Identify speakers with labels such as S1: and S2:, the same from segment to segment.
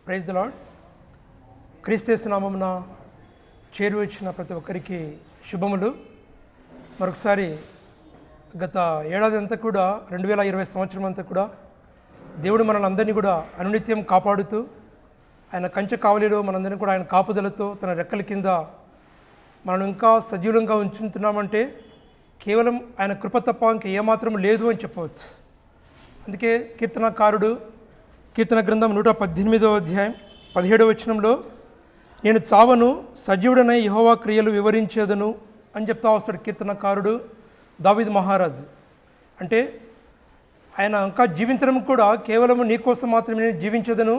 S1: Praise the lord. క్రీస్తు నామమున చేరి వచ్చిన ప్రతి ఒక్కరికి శుభములు. మరొకసారి గత ఏడాది అంతా కూడా 2020 సంవత్సరం అంతా కూడా దేవుడు మనల్ని అందరినీ కూడా అనునిత్యం కాపాడుతూ ఆయన కంచె కావలిలో మనందరినీ కూడా ఆయన కాపుదలతో తన రెక్కల కింద మనం ఇంకా సజీవంగా ఉంచుతున్నామంటే కేవలం ఆయన కృప తప్ప ఇంకా ఏమాత్రం లేదు అని చెప్పవచ్చు. అందుకే కీర్తనకారుడు కీర్తన గ్రంథం 118వ అధ్యాయం 17వ వచనంలో నేను చావను సజీవుడనై యెహోవా క్రియలు వివరించేదను అని చెప్తా వస్తాడు కీర్తనకారుడు దావీదు మహారాజు. అంటే ఆయన ఇంకా జీవించడం కూడా కేవలం నీ కోసం మాత్రమే నేను జీవించేదను,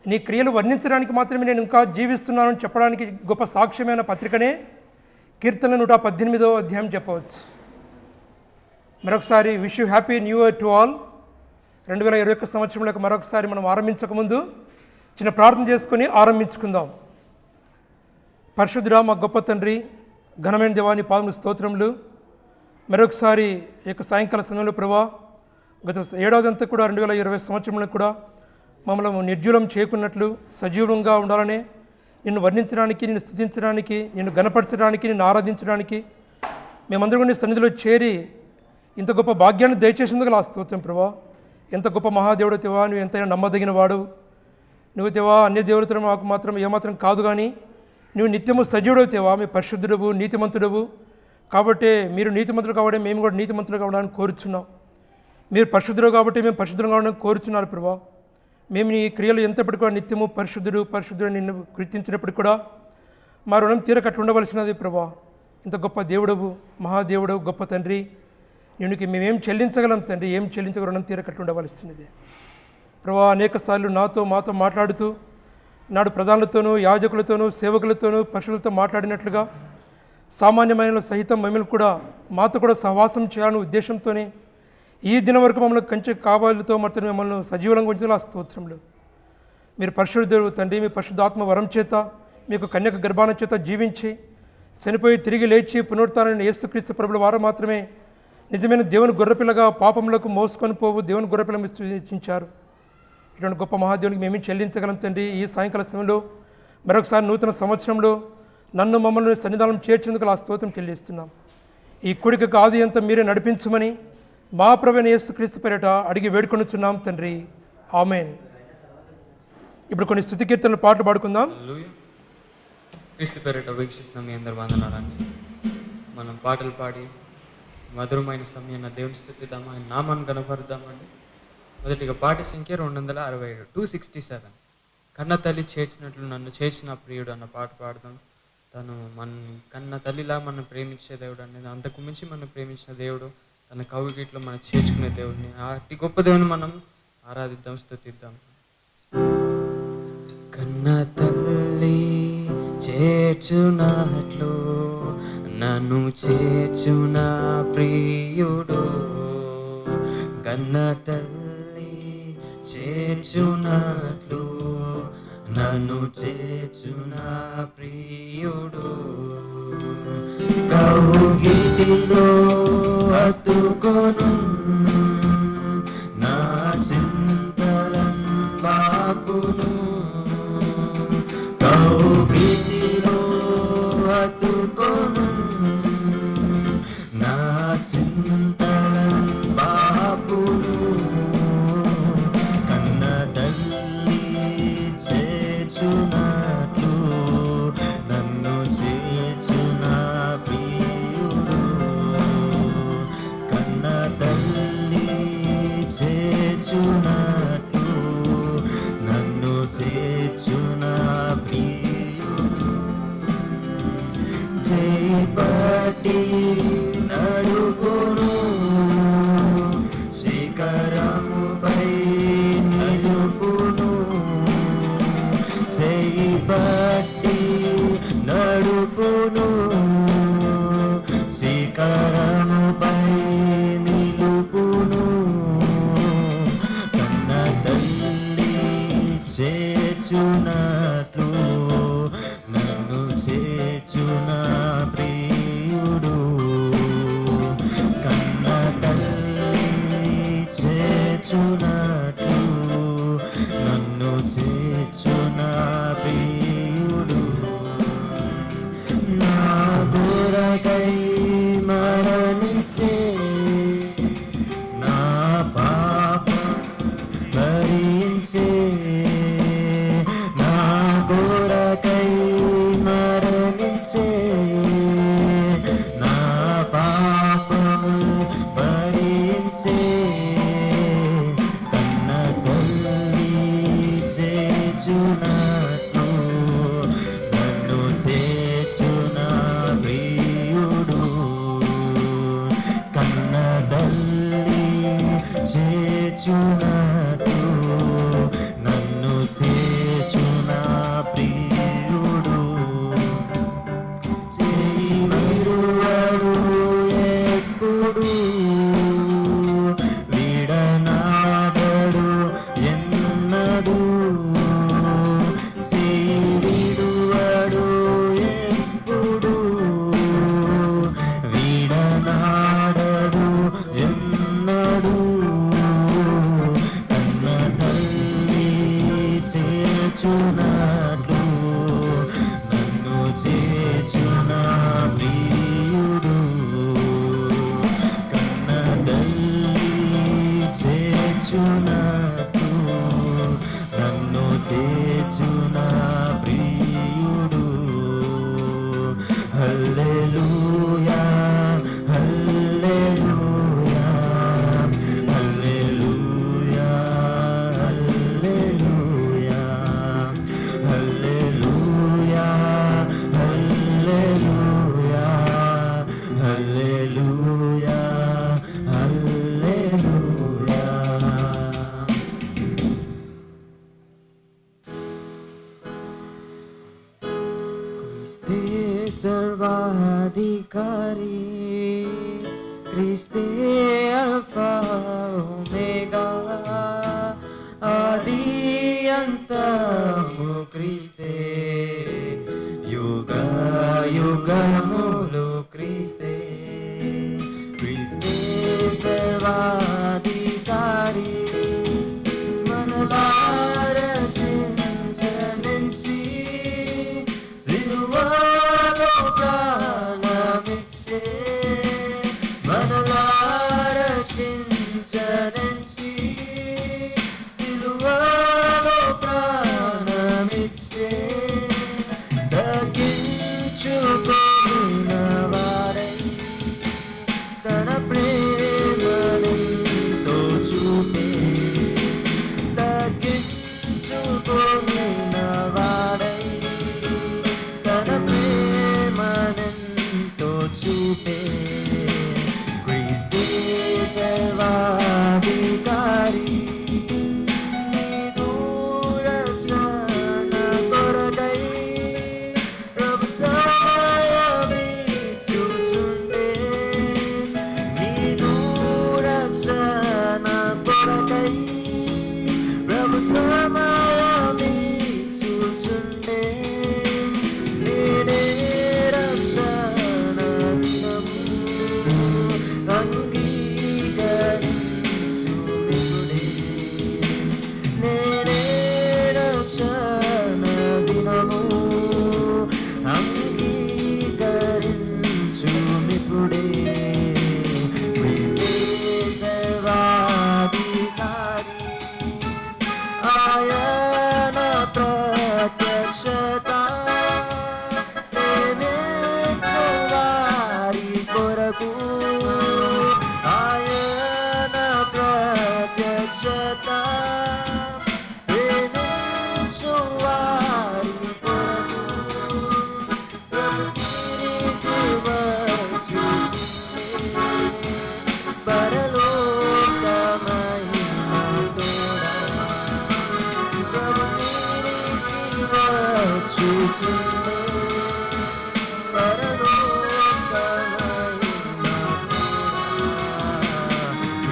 S1: నీ క్రియలు వర్ణించడానికి మాత్రమే నేను ఇంకా జీవిస్తున్నానని చెప్పడానికి గొప్ప సాక్ష్యమైన పత్రికనే కీర్తన 118వ అధ్యాయం చెప్పవచ్చు. మరొకసారి wish you happy new year to all. 2021 సంవత్సరంలోకి మరొకసారి మనం ఆరంభించకముందు చిన్న ప్రార్థన చేసుకొని ఆరంభించుకుందాం. పరిశుద్ధుడా, మా గొప్ప తండ్రి, ఘనమైన దేవాని పాదముల స్తోత్రములు. మరొకసారి ఈ యొక్క సాయంకాల సమయంలో ప్రభా, గత ఏడాది అంతా కూడా 2020 సంవత్సరంలో కూడా మమ్మల్ని నిర్జీవం చేయకున్నట్లు సజీవంగా ఉండాలని, నిన్ను వర్ణించడానికి, నిన్ను స్తుతించడానికి, నిన్ను గణపరచడానికి, నిన్ను ఆరాధించడానికి మేమందరూ నీ సన్నిధిలో చేరి ఇంత గొప్ప భాగ్యాన్ని దయచేసేందుకు ఆ స్తోత్రం ప్రభా. ఎంత గొప్ప మహాదేవుడు తెవా, నువ్వు ఎంతైనా నమ్మదగిన వాడు. నువ్వు తెవా అన్య దేవుడితో మాకు మాత్రం ఏమాత్రం కాదు, కానీ నువ్వు నిత్యము సజీవుడవు తెవా. మీ పరిశుద్ధుడవు, నీతిమంతుడవు. కాబట్టి మీరు నీతిమంతుడు కాబట్టి మేము కూడా నీతిమంతులు కావడానికి కోరుచున్నాం. మీరు పరిశుద్ధుడు కాబట్టి మేము పరిశుద్ధంగా కావడానికి కోరుచున్నారు ప్రభా. మేము నీ క్రియలు ఎంతప్పటికి కూడా నిత్యము పరిశుద్ధుడు నిన్ను గుర్తించినప్పటికి కూడా మా రుణం తీరకట్టు ఉండవలసినది ప్రభా. ఇంత గొప్ప దేవుడవు, మహాదేవుడవు, గొప్ప తండ్రి, నీకు మేమేం చెల్లించగలం తండ్రి, ఏం చెల్లించగల రుణం తీరకట్టు ఉండవలసినది ప్రభా. అనేక సార్లు మాతో మాట్లాడుతూ నాడు ప్రధానులతోనూ, యాజకులతోనూ, సేవకులతోనూ, పశువులతో మాట్లాడినట్లుగా సామాన్యమైన సహితం మమ్మల్ని కూడా మాతో కూడా సహవాసం చేయాలనే ఉద్దేశంతోనే ఈ దినం వరకు మమ్మల్ని కంచె కావాలతో మాత్రం మిమ్మల్ని సజీవంగా ఉంచాలి. ఆ స్తోత్రంలో మీరు పరిశుద్ధుడు తండ్రి, మీ పరిశుద్ధాత్మ వరం చేత మీకు కన్యక గర్భాన చేత జీవించి చనిపోయి తిరిగి లేచి పునరుత్థానమైన యేసుక్రీస్తు ప్రభుల వారు మాత్రమే నిజమైన దేవుని గొర్రెపిల్లగా పాపములకు మోసుకొని పోవు దేవుని గొర్రెపిల్లని సూచించారు. ఇటువంటి గొప్ప మహాదేవునికి మేమేం చెల్లించగలం తండ్రి. ఈ సాయంకాల సమయంలో మరొకసారి నూతన సంవత్సరంలో నన్ను మమ్మల్ని సన్నిధానం చేర్చేందుకు ఆ స్తోత్రం చెల్లిస్తున్నాం. ఈ కూడికకు ఆది అంతా మీరే నడిపించమని మా ప్రభువైన యేసుక్రీస్తు పేరిట అడిగి వేడుకొనుచున్నాం తండ్రి, ఆమేన్. ఇప్పుడు కొన్ని స్తుతి కీర్తనలు పాటలు పాడుకుందాం.
S2: క్రీస్తు పేరిట వీక్షిస్తున్నాం మీ అందరు వందనాలండి. మనం పాటలు పాడి మధురమైన సమయాన్ని దేవుని స్తుతిద్దాం, ఆయన నామాన్ని కనపరుద్దామండి. మొదటిగా పాట సంఖ్య 267, 267. కన్న తల్లి చేర్చినట్లు నన్ను చేర్చిన ప్రియుడు అన్న పాట పాడదాం. తను మన కన్న తల్లిలా మనం ప్రేమించే దేవుడు అనేది, అంతకు మించి మనం ప్రేమించిన దేవుడు, తన కౌగిట్లో మనం చేర్చుకునే దేవుడిని, అతి గొప్ప దేవుని మనం ఆరాధిద్దాం, స్తుతిద్దాం. కన్న తల్లి చేర్చునట్లు నన్ను చేర్చున ప్రియుడు, కన్న తల్లి చేర్చునట్లు నన్ను చేర్చున ప్రియుడు, కౌగిటిలో హత్తుకొను నా చింతలం బాపును, కౌగిటిలో హత్తుకొను నా చింతలం బాపును, కన్న తల్లి చేర్చునట్లు నన్ను చేర్చున ప్రియుడు, కన్న తల్లి చేర్చునట్లు నన్ను చేర్చున ప్రియుడు, చేపట్టి నడుపును శిఖరముపై నిలుపును, చేపట్టి నడుపును శిఖరముపై నిలుపును, కన్న తల్లి చేర్చునట్లు నన్ను చేర్చున ప్రియుడు, కన్న తల్లి చేర్చునట్లు నన్ను చేర్చున
S3: హల్లెలూయా హల్లెలూయా హల్లెలూయా హల్లెలూయా హల్లెలూయా హల్లెలూయా హల్లెలూయా హల్లెలూయా. క్రీస్తే సర్వాధికారి, క్రీస్తే అల్ఫా ఒమేగా, ఆది అంతము క్రీస్తే, యుగ యుగములు క్రీస్తే. క్రీస్తే సర్వాధికారి, మనలా రక్షించనించి సిలువలో ప్రాణమిచ్చే, మనలా రక్షించనించి సిలువలో ప్రాణమిచ్చే, దక్కించుకున్న వారై తన ప్రేమనెంతో చూపే, దక్కించుకున్న వారై తన ప్రేమనెంతో చూపే. క్రీస్తే సర్వాధికారి, నీదు రక్షణ కొరకై ప్రభు సమయమిచ్చుచుండే, నీదు రక్షణ కొరకై ప్రభు సమయమిచ్చుచుండే, నేడే రక్షణ దినము అంగీకరించుమిప్పుడే, నేడే రక్షణ దినము అంగీకరించుమిప్పుడే. క్రీస్తే సర్వాధికారి, ఆయన ప్రత్యక్షత ప్రేమించు వారి కొరకు, ఆయన ప్రత్యక్షత ప్రేమించు వారి కొరకు, ప్రకృతి వచ్చు పరలోకమైన తోడా, చూచుండే పరలోకమైన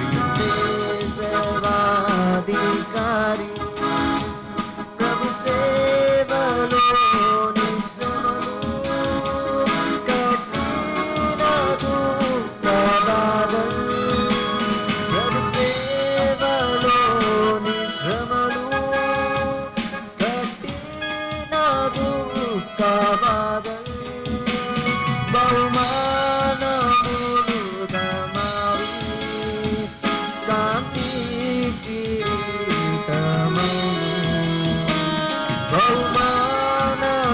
S3: క్రీస్తే సర్వాధికారి, ప్రభు సేవలో నిశ్రమము, కఠిన దుఃఖ బాధలు, ప్రభు సేవలో నిశ్రమలు, కఠిన దుఃఖ బాధలు, బహుమానములు దమావి, కాంతి కిరీటమౌను, బహుమానములు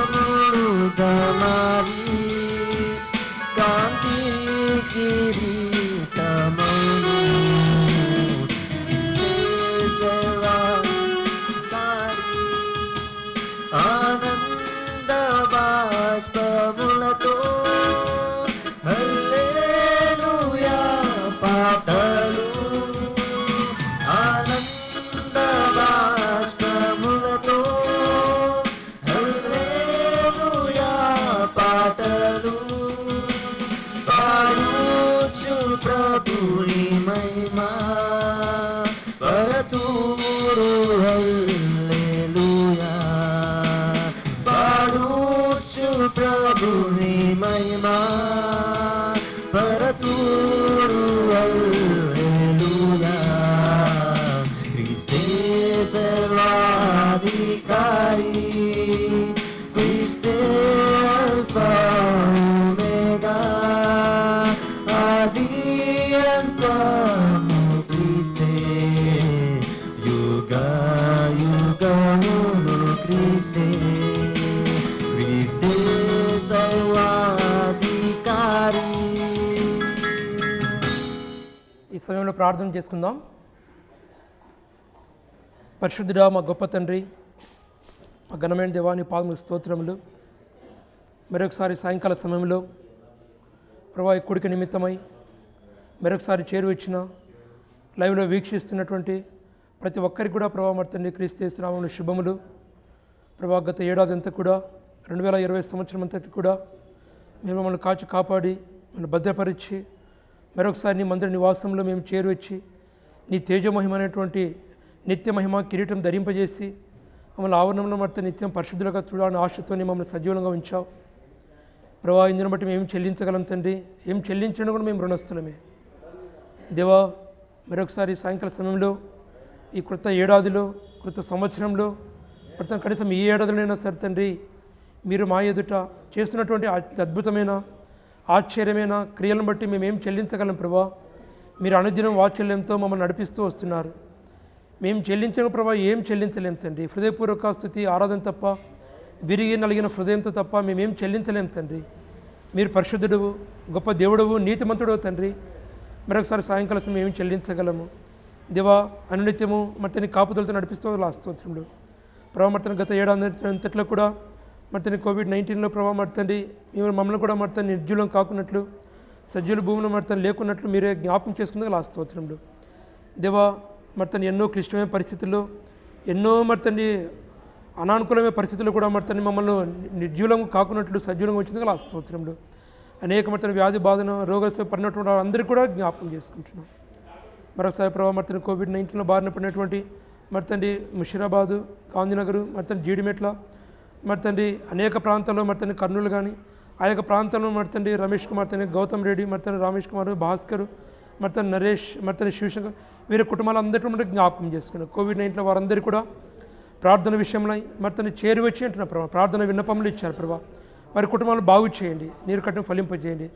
S3: దమావి, కాంతి కిరీటమౌను. సర్వాధికారి, ఆనంద బాష్పములతో హల్లెలూయా పాటలు, ఆనంద బాష్పములతో హల్లెలూయా పాటలు, పాడుచు ప్రభుని మహిమా పరతూరు హల్లెలూయా, పాడుచు ప్రభుని
S1: సమయంలో ప్రార్థన చేసుకుందాం. పరిశుద్ధుడా, మా గొప్ప తండ్రి, మా ఘనమైన దేవాని పాదములకు స్తోత్రములు. మరొకసారి సాయంకాల సమయంలో ప్రభా ఈ కూడిక నిమిత్తమై మరొకసారి చేరువచ్చిన లైవ్లో వీక్షిస్తున్నటువంటి ప్రతి ఒక్కరికి కూడా ప్రభా మరి తండ్రి క్రీస్తు యేసు నామములో శుభములు. ప్రభా గత ఏడాది అంతా కూడా 2020 సంవత్సరం అంతటి కూడా మేము మమ్మల్ని కాచి కాపాడి మమ్మల్ని భద్రపరిచి మరొకసారి నీ మందిర నివాసంలో మేము చేరువచ్చి నీ తేజమహిమైనటువంటి నిత్య మహిమ కిరీటం ధరింపజేసి మమ్మల్ని ఆవరణంలో మట్టి నిత్యం పరిశుద్ధులుగా చూడాలని ఆశతోనే మమ్మల్ని సజీవంగా ఉంచావు. ప్రభా ఇందుని బట్టి మేము చెల్లించగలం తండ్రి, ఏం చెల్లించడం కూడా మేము రుణస్తులమే. దేవా మరొకసారి సాయంకాల సమయంలో ఈ కృత ఏడాదిలో కృత సంవత్సరంలో ప్రతి కనీసం ఈ ఏడాదిలోనైనా సరే తండ్రి మీరు మా ఎదుట చేస్తున్నటువంటి అద్భుతమైన ఆశ్చర్యమైన క్రియలను బట్టి మేమేం చెల్లించగలం ప్రభా. మీరు అనుదినం వాత్సల్యంతో మమ్మల్ని నడిపిస్తూ వస్తున్నారు. మేము చెల్లించిన ప్రభా ఏం చెల్లించలేం తండ్రి. హృదయపూర్వక స్తుతి ఆరాధన తప్ప, విరిగి నలిగిన హృదయంతో తప్ప మేమేం చెల్లించలేం తండ్రి. మీరు పరిశుద్ధుడువు, గొప్ప దేవుడువు, నీతిమంతుడు తండ్రి. మరొకసారి సాయంకాలం మేము ఏం చెల్లించగలము దేవా. అనునిత్యము మర్తని కాపుదలతో నడిపిస్తూ స్తోత్రములు ప్రభా. మర్తని గత ఏడాది అంతట్లో కూడా మర్తని COVID-19లో ప్రభా మర్తండి మేము మమ్మల్ని కూడా మర్తని నిర్జీవం కాకున్నట్లు సజ్జుల భూమిలో మర్తని లేకున్నట్లు మీరే జ్ఞాపకం చేసుకున్నది స్తోత్రములు దేవా. మర్తని ఎన్నో క్లిష్టమైన పరిస్థితుల్లో ఎన్నో మర్తండి అనానుకూలమైన పరిస్థితుల్లో కూడా మర్తని మమ్మల్ని నిర్జీవం కాకున్నట్లు సజ్జీవంగా వచ్చింది స్తోత్రములు. అనేక మర్తని వ్యాధి బాధను రోగ పడినటువంటి వారందరికీ కూడా జ్ఞాపకం చేసుకుంటున్నాం. మరొకసారి ప్రభావ మర్తని COVID-19లో బారిన పడినటువంటి మర్తండి ముషిరాబాదు, గాంధీనగర్, మర్తని జీడిమెట్ల, మర్తండి అనేక ప్రాంతాల్లో మర్తని కర్నూలు కానీ ఆ యొక్క ప్రాంతంలో మర్తండి రమేష్ కుమార్, తని గౌతమ్ రెడ్డి, మర్తని రమేష్ కుమార్, భాస్కర్, మర్తని నరేష్, మర్తని శివశంకర్ వీరి కుటుంబాలందరికీ కూడా జ్ఞాపకం చేసుకున్నారు. COVID-19లో వారందరూ కూడా ప్రార్థన విషయంలో మర్తని చేరువచ్చి అంటున్నారు ప్రభావ. ప్రార్థన విన్నపములు ఇచ్చారు ప్రభావ. వారి కుటుంబాలను బాగు చేయండి, నీరు కట్టడం ఫలింపజేయండి,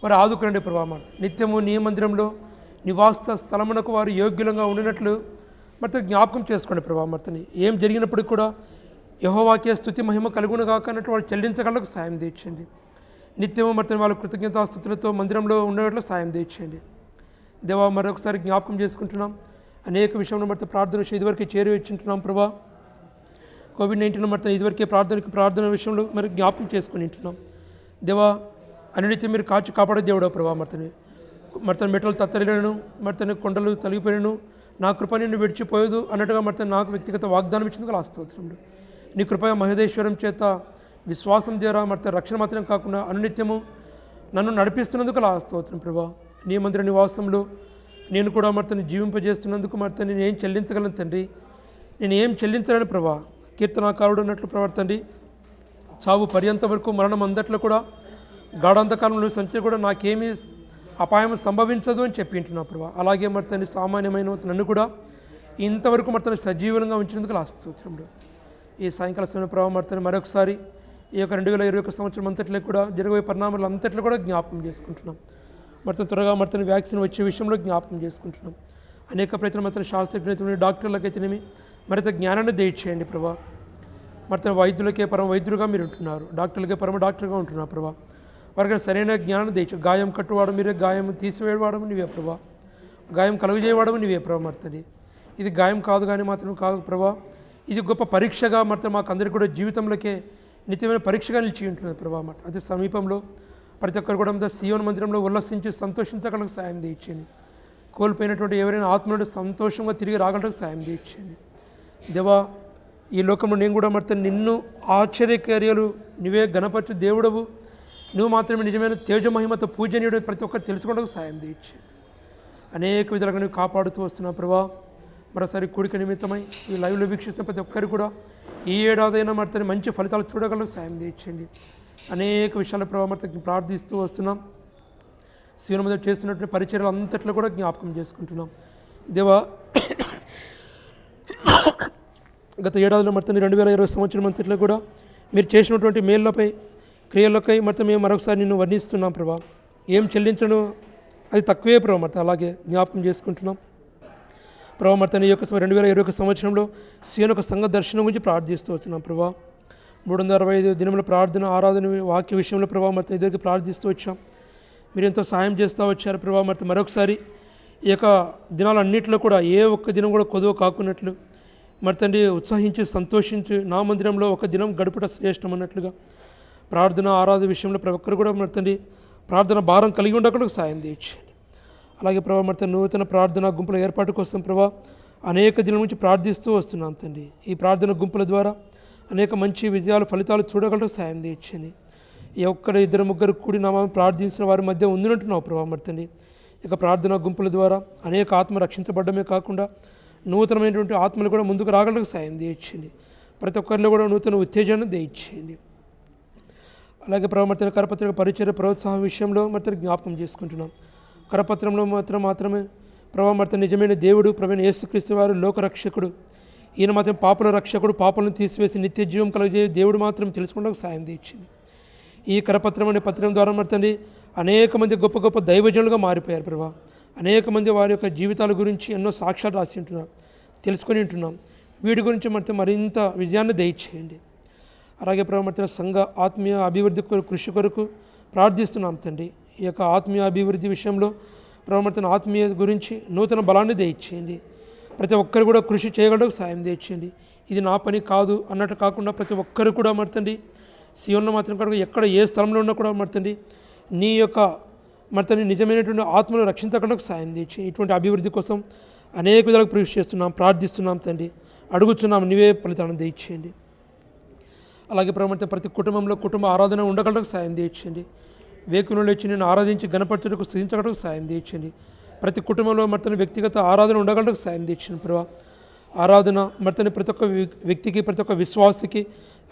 S1: వారు ఆదుకురండి ప్రభావ. మాట నిత్యము నీ మందిరంలో నివాస స్థలమునకు వారు యోగ్యులంగా ఉండినట్లు మర్తని జ్ఞాపకం చేసుకోండి ప్రభావ. మర్తని ఏం జరిగినప్పటికీ కూడా యెహోవాకే స్తుతి మహిమ కలుగును గాక అన్నట్టు వాళ్ళు చెల్లించగలకు సాయం తీర్చండి. నిత్యము మర్తని వాళ్ళ కృతజ్ఞతాస్తుతులతో మందిరంలో ఉండేట్లు సాయం తీర్చండి దేవా. మరొకసారి జ్ఞాపకం చేసుకుంటున్నాం. అనేక విషయంలో మర్త ప్రార్థన ఇదివరకే చేరువచ్చుంటున్నాం ప్రభా. COVID-19 మర్తని ఇదివరకే ప్రార్థన విషయంలో మరి జ్ఞాపకం చేసుకుని ఉంటున్నాం దేవా. అన్నిటిని మీరు కాచి కాపాడే దేవుడో ప్రభా. మర్తని మెట్టలు తత్తరిలను, మర్తని కొండలు తొలగిపోయినను, నా కృప నిన్ను విడిచిపోయేదు అన్నట్టుగా మర్తని నాకు వ్యక్తిగత వాగ్దానం ఇచ్చినందుకు స్తోత్రములు. నీ కృప మహేశ్వరం చేత విశ్వాసం ద్వారా మర్త రక్షణ మాత్రం కాకుండా అనునిత్యము నన్ను నడిపిస్తున్నందుకు స్తోత్రం ప్రభా. నీ మందిర నివాసంలో నేను కూడా మర్తని జీవింపజేస్తున్నందుకు మర్తని నేను ఏం చెల్లించగలను తండ్రి. నేను ఏం చెల్లించలేను ప్రభా. కీర్తనాకారుడు అన్నట్లు ప్రవర్తండి. చావు పర్యంత వరకు మరణం అందట్లో కూడా గాఢాంధకాలంలో సంచి కూడా నాకేమీ అపాయం సంభవించదు అని చెప్పింటున్నా ప్రభా. అలాగే మర్తని సామాన్యమైన నన్ను కూడా ఇంతవరకు మర్తని సజీవంగా ఉంచినందుకు స్తోత్రములు. ఈ సాయంకాల సమయంలో ప్రభావ మర్తని మరొకసారి ఈ యొక్క 2021 సంవత్సరం అంతట్లో కూడా జరగబోయే పరిణామాలు అంతట్లో కూడా జ్ఞాపకం చేసుకుంటున్నాం. మర్తని త్వరగా మర్తని వ్యాక్సిన్ వచ్చే విషయంలో జ్ఞాపకం చేసుకుంటున్నాం. అనేక ప్రయత్నం మర్తని శాస్త్రజ్ఞతని డాక్టర్లకైతేనేమి మరింత జ్ఞానాన్ని దయచేయండి ప్రభా. మర్తని వైద్యులకే పరమ వైద్యులుగా మీరు ఉంటున్నారు, డాక్టర్లకే పరమ డాక్టర్గా ఉంటున్నారు ప్రభా. వారికి సరైన జ్ఞానాన్ని దయచు. గాయం కట్టువాడు మీరే, గాయం తీసివేయవాడము నీవే ప్రభా, గాయం కలుగజేయవాడము నీవే ప్రభా. మర్తని ఇది గాయం కాదు కానీ మాత్రం కాదు ప్రభా. ఇది గొప్ప పరీక్షగా మర్త మాకు అందరికీ కూడా జీవితంలోకే నిత్యమైన పరీక్షగా నిలిచి ఉంటున్నది ప్రభా. మర్త అతి సమీపంలో ప్రతి ఒక్కరు కూడా సీయోను మందిరంలో ఉల్లసించి సంతోషించగలకు సాయం తీర్చండి. కోల్పోయినటువంటి ఎవరైనా ఆత్మనుడు సంతోషంగా తిరిగి రాగలకు సాయం తీర్చండి దేవా. ఈ లోకంలో నేను కూడా మర్త నిన్ను ఆశ్చర్యకార్యాలు నువ్వే గణపరచు దేవుడవు, నువ్వు మాత్రమే నిజమైన తేజమహిమతో పూజనీయుడు ప్రతి ఒక్కరు తెలుసుకోవడానికి సాయం తీర్చి అనేక విధాలుగా నువ్వు కాపాడుతూ వస్తున్నావు ప్రభా. మరోసారి కూడిక నిమిత్తమై ఈ లైవ్లో వీక్షిస్తున్న ప్రతి ఒక్కరు కూడా ఈ ఏడాదైనా మర్తని మంచి ఫలితాలు చూడగలకు సాయం తీర్చండి. అనేక విషయాల ప్రభావ మర్తకి ప్రార్థిస్తూ వస్తున్నాం. సీఎం మీద చేస్తున్నటువంటి పరిచర్యలు అంతట్లో కూడా జ్ఞాపకం చేసుకుంటున్నాం దేవా. గత ఏడాదిలో మర్తని 2020 సంవత్సరం అంతట్లో కూడా మీరు చేసినటువంటి మేళ్ళపై క్రియలకై మర్త మేము మరొకసారి నిన్ను వర్ణిస్తున్నాం ప్రభా. ఏం చెల్లించను అది తక్కువే ప్రభా. మర్త అలాగే జ్ఞాపకం చేసుకుంటున్నాం ప్రభా. మర్తని ఈ యొక్క 2021 సంవత్సరంలో సీఎన్ ఒక సంఘ దర్శనం గురించి ప్రార్థిస్తూ వస్తున్నాం ప్రభా. 365 దినముల ప్రార్థన ఆరాధన వాక్య విషయంలో ప్రభా మర్త ఇద్దరికి ప్రార్థిస్తూ వచ్చాం. మీరు ఎంతో సహాయం చేస్తూ వచ్చారు ప్రభా. మర్త మరొకసారి ఈ యొక్క దినాలన్నింటిలో కూడా ఏ ఒక్క దినం కూడా కొదువ కాకున్నట్లు మరి తండ్రి ఉత్సహించి సంతోషించి నా మందిరంలో ఒక దినం గడుపుట శ్రేష్టం అన్నట్లుగా ప్రార్థన ఆరాధన విషయంలో ప్రతి ఒక్కరు కూడా మరి తండ్రి ప్రార్థన భారం కలిగి ఉండకుండా సాయం తీర్చండి. అలాగే ప్రభావ మరి నూతన ప్రార్థన గుంపుల ఏర్పాటు కోసం ప్రభావ అనేక దినం నుంచి ప్రార్థిస్తూ వస్తున్నాం తండ్రి. ఈ ప్రార్థన గుంపుల ద్వారా అనేక మంచి విజయాలు ఫలితాలు చూడగలటం సాయం తీర్చండి. ఈ ఒక్కరు ఇద్దరు ముగ్గురు కూడి నామం ప్రార్థించిన వారి మధ్య ఉందినట్టున్నావు ప్రభావ మరి తండ్రి. ఇక ప్రార్థనా గుంపుల ద్వారా అనేక ఆత్మ రక్షించబడమే కాకుండా నూతనమైనటువంటి ఆత్మలు కూడా ముందుకు రాగలకు సాయం తీర్చండి. ప్రతి ఒక్కరిలో కూడా నూతన ఉత్తేజాన్ని దయచేయండి. అలాగే ప్రభావ మరి కరపత్రిక పరిచయ ప్రోత్సాహం విషయంలో మరి జ్ఞాపకం చేసుకుంటున్నాం. కరపత్రంలో మాత్రమే ప్రభావ మరి నిజమైన దేవుడు ప్రవీణ యేసుక్రీస్తు వారు లోకరక్షకుడు, ఈయన మాత్రం పాపల రక్షకుడు, పాపలను తీసివేసి నిత్య జీవం కలిగే దేవుడు మాత్రం తెలుసుకోవడానికి సాయం తీర్చింది. ఈ కరపత్రం అనే పత్రం ద్వారా మరి అనేక మంది గొప్ప గొప్ప దైవజనులుగా మారిపోయారు ప్రభా. అనేక మంది వారి యొక్క జీవితాల గురించి ఎన్నో సాక్ష్యాలు రాసి ఉంటున్నాం, తెలుసుకొని ఉంటున్నాం. వీటి గురించి మరింత విజయాన్ని దయచేయండి. అలాగే ప్రభావ మరి సంఘ ఆత్మీయ అభివృద్ధి కృషి కొరకు ప్రార్థిస్తున్నాం తండ్రి. ఈ యొక్క ఆత్మీయ అభివృద్ధి విషయంలో ప్రభావ మరి ఆత్మీయ గురించి నూతన బలాన్ని దయచేయండి. ప్రతి ఒక్కరు కూడా కృషి చేయగలడానికి సాయం తెచ్చండి. ఇది నా పని కాదు అన్నట్టు కాకుండా ప్రతి ఒక్కరు కూడా మర్తండి సియోన్లో మాత్రం కాదు, ఎక్కడ ఏ స్థలంలో ఉన్నా కూడా మర్తండి నీ యొక్క మర్తండి నిజమైనటువంటి ఆత్మను రక్షించగలకు సాయం తెచ్చి ఇటువంటి అభివృద్ధి కోసం అనేక విధాలుగా కృషి చేస్తున్నాం, ప్రార్థిస్తున్నాం తండ్రి, అడుగుతున్నాం. నీవే ఫలితాలను దయచేయండి. అలాగే ప్రమర్త ప్రతి కుటుంబంలో కుటుంబ ఆరాధన ఉండగలకు సాయం తెచ్చండి. వేకునులు వచ్చి నేను ఆరాధించి గణపరచుటకు స్థుతించగలకు సాయం తెచ్చండి. ప్రతి కుటుంబంలో మర్తని వ్యక్తిగత ఆరాధన ఉండగలకు సాయం తెచ్చిన ప్రభా. ఆరాధన మర్తని ప్రతి ఒక్క వ్యక్తికి ప్రతి ఒక్క విశ్వాసికి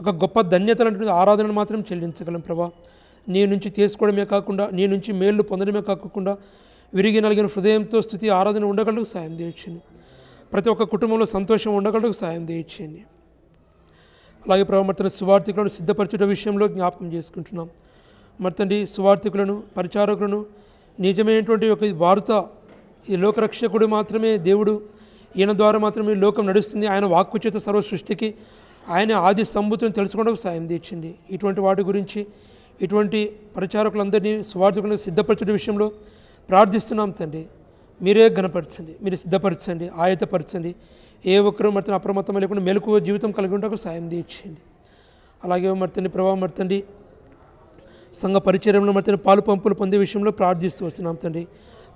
S1: ఒక గొప్ప ధన్యత లాంటి ఆరాధనను మాత్రం చెల్లించగలం ప్రభా. నీ నుంచి తీసుకోవడమే కాకుండా నీ నుంచి మేళ్ళు పొందడమే కాకుండా విరిగి నలిగిన హృదయంతో స్థుతి ఆరాధన ఉండగలకు సాయం తెచ్చండి. ప్రతి ఒక్క కుటుంబంలో సంతోషం ఉండగలకు సాయం తెచ్చండి. అలాగే ప్రభావ మర్తని సువార్థికులను సిద్ధపరచుట విషయంలో జ్ఞాపకం చేసుకుంటున్నాం. మర్తండి సువార్థికులను పరిచారకులను నిజమైనటువంటి ఒక వార్త, ఈ లోకరక్షకుడు మాత్రమే దేవుడు, ఈయన ద్వారా మాత్రమే లోకం నడుస్తుంది, ఆయన వాక్కు చేత సర్వ సృష్టికి ఆయన ఆది సంభూతిని తెలుసుకోవడానికి సాయం తెచ్చింది. ఇటువంటి వాటి గురించి ఇటువంటి పరిచారకులందరినీ సువార్థికులను సిద్ధపరచడం విషయంలో ప్రార్థిస్తున్నాం తండ్రి. మీరే ఘనపరచండి, మీరు సిద్ధపరచండి, ఆయతపరచండి. ఏ ఒక్కరూ మర్తని అప్రమత్తం లేకుండా మెలకువ జీవితం కలిగి ఉండకు సాయం తెచ్చేయండి. అలాగే మర్తని ప్రభావం మర్తండి సంఘ పరిచర్యంలో మర్తని పాలు పంపులు పొందే విషయంలో ప్రార్థిస్తూ వస్తున్నాం తండ్రి.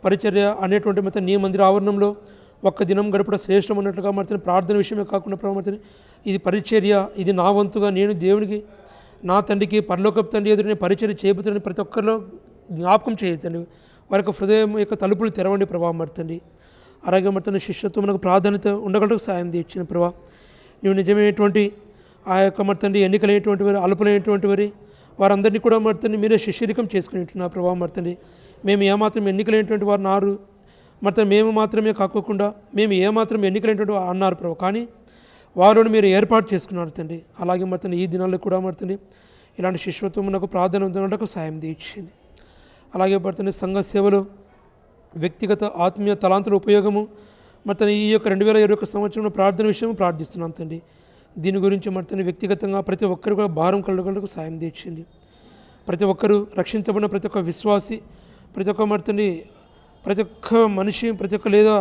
S1: పరిచర్య అనేటువంటి మత నీ మందిర ఆవరణంలో ఒక్క దినం గడపడం శ్రేష్టం అన్నట్లుగా మర్తని ప్రార్థన విషయమే కాకుండా ప్రభావం మర్తని ఇది పరిచర్య, ఇది నా వంతుగా నేను దేవునికి నా తండ్రికి పరలోకపు తండ్రి ఎదురునే పరిచర్య చేయబోతుందని ప్రతి ఒక్కరిలో జ్ఞాపకం చేయతండి. వారి యొక్క హృదయం యొక్క తలుపులు తెరవండి ప్రభావం మర్తండి. అలాగే మర్తని శిష్యత్వం మనకు ప్రాధాన్యత ఉండగలకు సాయం తెచ్చిన ప్రభా. నువ్వు నిజమైనటువంటి ఆ యొక్క మర్తండి ఎన్నికలైనటువంటి వారు, అల్పులైనటువంటి వారి వారందరినీ కూడా మర్తండి మీరే శిష్యరికం చేసుకుని ఉంటున్నారు ప్రభావం మర్తండి. మేము ఏమాత్రం ఎన్నికలైనటువంటి వారు నారు మర్తని మేము మాత్రమే కాకోకుండా మేము ఏమాత్రం ఎన్నికలైనటువంటి వారు అన్నారు ప్రభావ, కానీ వారిని మీరు ఏర్పాటు చేసుకున్నారు తండ్రి. అలాగే మర్తని ఈ దినాల్లో కూడా మర్తండి ఇలాంటి శిష్యత్వం మనకు ప్రాధాన్యతకు సాయం తెచ్చింది. అలాగే మర్తని సంఘ సేవలో వ్యక్తిగత ఆత్మీయ తలాంతుల ఉపయోగము మర్తని ఈ యొక్క 2021 సంవత్సరంలో ప్రార్థన విషయం ప్రార్థిస్తున్నాం తండ్రి. దీని గురించి మర్తని వ్యక్తిగతంగా ప్రతి ఒక్కరు కూడా భారం కలగలకు సాయం తెచ్చింది. ప్రతి ఒక్కరూ రక్షించబడిన ప్రతి ఒక్క విశ్వాసి, ప్రతి ఒక్క మర్తని ప్రతి ఒక్క మనిషి, ప్రతి ఒక్క లేదా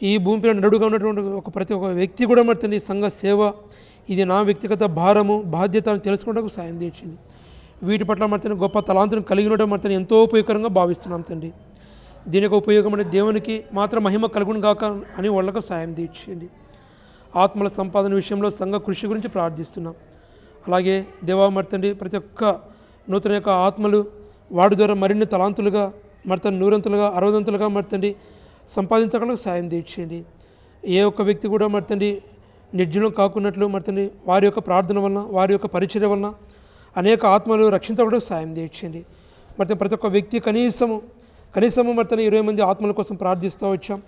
S1: ఈ భూమిపై నడుగా ఉన్నటువంటి ఒక ప్రతి ఒక్క వ్యక్తి కూడా మర్తని సంఘ సేవ ఇది నా వ్యక్తిగత భారము బాధ్యత అని తెలుసుకోవడానికి సాయం తెచ్చింది. వీటి పట్ల మర్తని గొప్ప తలాంతులను కలిగి ఉండడం మర్తని ఎంతో ఉపయోగకరంగా భావిస్తున్నాం తండ్రి. దీని యొక్క ఉపయోగం అంటే దేవునికి మాత్రం మహిమ కలుగును గాక అని వాళ్ళకు సాయం తీర్చండి. ఆత్మల సంపాదన విషయంలో సంఘ కృషి గురించి ప్రార్థిస్తున్నాం. అలాగే దేవా మర్తండి ప్రతి ఒక్క నూతన యొక్క ఆత్మలు వాడి ద్వారా మరిన్ని తలాంతులుగా మర్తని 100 60 మర్తండి సంపాదించగలకు సాయం తీర్చండి. ఏ ఒక్క వ్యక్తి కూడా మర్తండి నిర్జనం కాకున్నట్లు మర్తండి వారి యొక్క ప్రార్థన వలన వారి యొక్క పరిచర్య వలన అనేక ఆత్మలు రక్షించబడకు సాయం తీర్చండి. మరి ప్రతి ఒక్క వ్యక్తి కనీసము మర్తని 20 మంది ఆత్మల కోసం ప్రార్థిస్తూ వచ్చాం.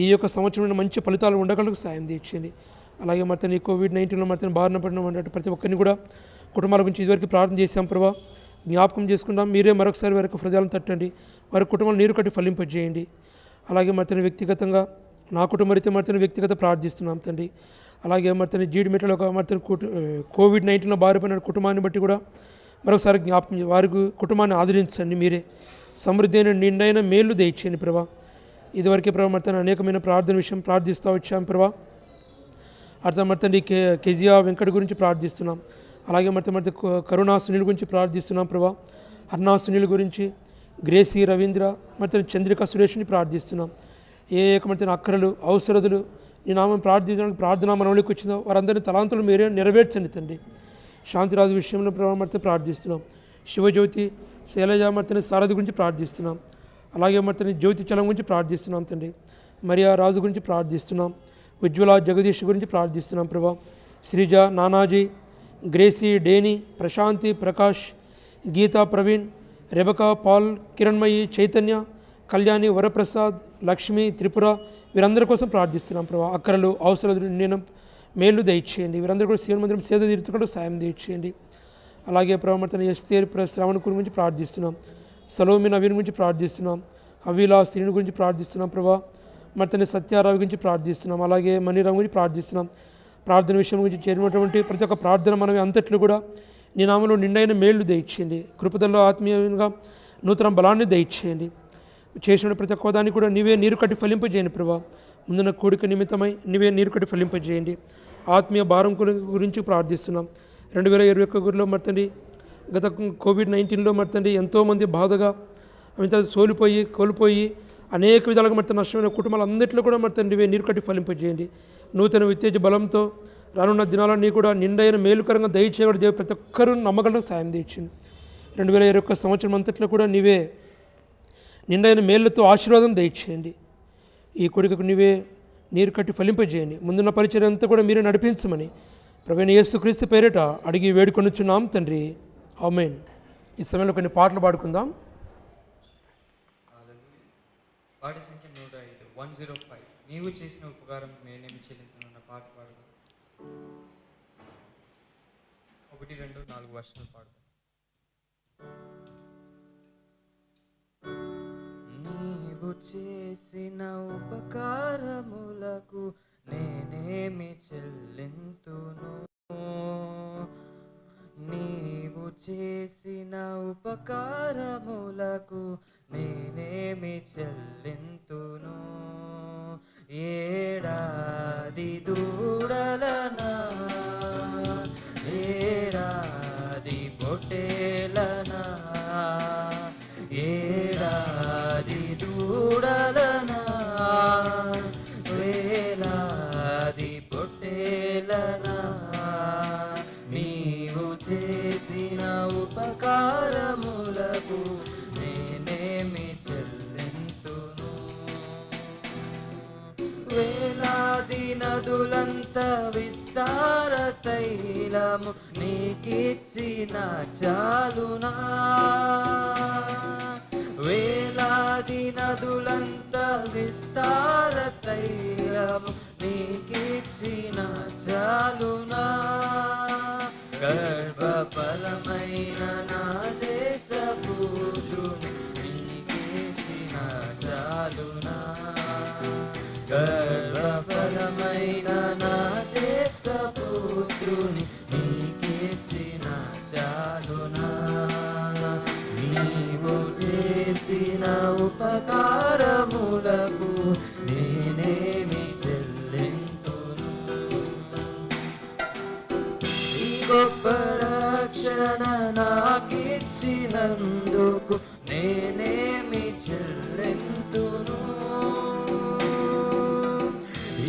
S1: ఈ యొక్క సంవత్సరం మంచి ఫలితాలు ఉండగలకు సాయం తీర్చండి. అలాగే మర్తని COVID-19లో మర్తని బారిన పడిన ఉన్నట్టు ప్రతి ఒక్కరిని కూడా కుటుంబాల గురించి ఇదివరకు ప్రార్థన చేశాం ప్రభా. జ్ఞాపకం చేసుకుంటాం. మీరే మరొకసారి వారి యొక్క హృదయాలను తట్టండి, వారి కుటుంబాలు నీరు కట్టి ఫలింపజేయండి. అలాగే మర్తని వ్యక్తిగతంగా నా కుటుంబ రీతి మర్తని వ్యక్తిగత ప్రార్థిస్తున్నాం తండ్రి. అలాగే మర్తని జీడిమెట్లలో ఒక మర్తని COVID-19లో బారిపోయిన కుటుంబాన్ని బట్టి కూడా మరొకసారి జ్ఞాపకం వారికి కుటుంబాన్ని ఆదరించండి. మీరే సమృద్ధి అయిన నిండైన మేలు దయచేయండి ప్రభా. ఇదివరకే ప్రభావ మరి తండ్రి అనేకమైన ప్రార్థన విషయం ప్రార్థిస్తూ వచ్చాం ప్రభా. అర్థం మరి తండ్రి కెజియా వెంకట గురించి ప్రార్థిస్తున్నాం. అలాగే మరి కరుణా సునీల్ గురించి ప్రార్థిస్తున్నాం ప్రభా. అర్ణా సునీల్ గురించి, గ్రేసీ రవీంద్ర, మరి చంద్రిక సురేష్ని ప్రార్థిస్తున్నాం. ఏ ఏకమైన అక్కరలు అవసరతలు నీ నామం ప్రార్థించడానికి ప్రార్థన మనలోకి వచ్చిందో వారందరినీ తలాంతులు మీరే నెరవేర్చండి తండ్రి. శాంతిరాజు విషయంలో ప్రభావం ప్రార్థిస్తున్నాం. శివజ్యోతి, శైలజ మర్తని సారథి గురించి ప్రార్థిస్తున్నాం. అలాగే మర్తని జ్యోతి చలం గురించి ప్రార్థిస్తున్నాం తండ్రి. మరియా రాజు గురించి ప్రార్థిస్తున్నాం. ఉజ్వల జగదీష్ గురించి ప్రార్థిస్తున్నాం ప్రభా. శ్రీజ, నానాజీ, గ్రేసీ, డేని, ప్రశాంతి, ప్రకాష్, గీతా, ప్రవీణ్, రెబకా, పాల్, కిరణ్మయి, చైతన్య, కళ్యాణి, వరప్రసాద్, లక్ష్మి, త్రిపుర వీరందరి కోసం ప్రార్థిస్తున్నాం ప్రభా. అక్కరలు అవసరాలు నేను మేలు దయచేయండి. వీరందరూ కూడా శివ మందిరం సేద తీర్చుకుంటూ సాయం దయచేయండి. అలాగే ప్రభావ ఎస్తేర్ శ్రావణ గురించి ప్రార్థిస్తున్నాం. సలోమి నవీన్ గురించి ప్రార్థిస్తున్నాం. హవీలా శ్రీని గురించి ప్రార్థిస్తున్నాం ప్రభా. మరి సత్యారావు గురించి ప్రార్థిస్తున్నాం. అలాగే మణిరామ్ గురించి ప్రార్థిస్తున్నాం. ప్రార్థన విషయం గురించి చేరినటువంటి ప్రతి ఒక్క ప్రార్థన మనం అంతట్లో కూడా నీ నామంలో నిండైన మేళ్లు దయచేయండి. కృపదల్లో ఆత్మీయంగా నూతన బలాన్ని దయచేయండి. చేసిన ప్రతి ఒక్క దాన్ని కూడా నీవే నీరు కట్టి ఫలింపజేయండి ప్రభా. ముందున్న కోడిక నిమిత్తమై నీవే నీరు కట్టి ఫలింపజేయండి. ఆత్మీయ భారం గురించి ప్రార్థిస్తున్నాం. 2021లో మర్తండి గత కోవిడ్-19లో మర్తండి ఎంతోమంది బాధగా కోల్పోయి అనేక విధాలుగా మర్త నష్టమైన కుటుంబాలందరిలో కూడా మర్తండి నీవే నీరు కట్టి ఫలింపజేయండి. నూతన ఉత్తేజ బలంతో రానున్న దినాలన్నీ కూడా నిండైన మేలుకరంగా దయచేయడం దేవు ప్రతి ఒక్కరూ నమ్మకంలో సాయం తెచ్చింది. 2021 సంవత్సరం అంతట్లో కూడా నీవే నిండైన మేళ్లతో ఆశీర్వాదం దయచేయండి. ఈ కొడుకు నీవే నీరు కట్టి ఫలింపజేయండి. ముందున్న పరిచయం అంతా కూడా మీరే నడిపించమని ప్రభువైన యేసుక్రీస్తు పేరిట అడిగి వేడుకొనుచున్నాం తండ్రి. ఆమేన్. ఈ సమయంలో కొన్ని పాటలు పాడుకుందాం.
S2: పాట సంఖ్య 105, 105. నీవు చేసిన ఉపకారం నేనేమి చెల్లించుకున్న పాట పాడదాం. 1, 2, 4 వర్షాలు పాడదాం. నీవు చేసిన ఉపకారములకు నేనేమి చెల్లింతును. నీవు చేసిన ఉపకారములకు నేనేమి చెల్లింతును. ఏడాది దూడలనా, ఏడాది పొట్టేలనా, ఏడాది దూడలనా, వేలాది పొట్టేలనా, నీవు చేసిన ఉపకారములకు నేనేమి చెల్లింతును. వేలాది నదులంత విస్తార తైలము నీకిచ్చిన చాలునా. వేలాది నదులంత విస్తార తైలము నీకిచ్చిన చాలునా. గర్భఫలమైన నా దేశపుత్రుని నీకిచ్చిన చాలునా. గర్భఫలమైన నా దేశపుత్రుని నీకిచ్చిన చాలునా. నీవు చేసిన ఉపకారములకు నేనేమి చెల్లింతును. ఈ గొప్ప రక్షణ నాకిచ్చినందుకు నేనేమి చెల్లింతును.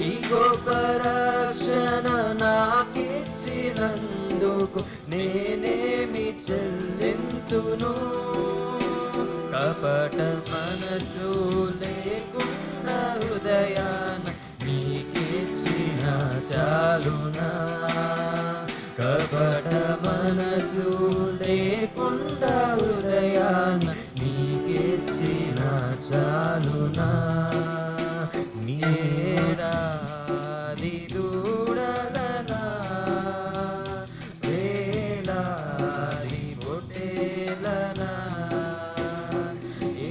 S2: ఈ గొప్ప రక్షణ నాకిచ్చినందుకు నేనేమి చెల్లింతును. కపట మనసు లేకుండా హృదయాన నీకిచ్చిన చాలునా. కపట మనసు లేకుండా హృదయాన నీకిచ్చిన చాలునా. ఏడాది దూడలనా, వేలాది పొట్టేలనా,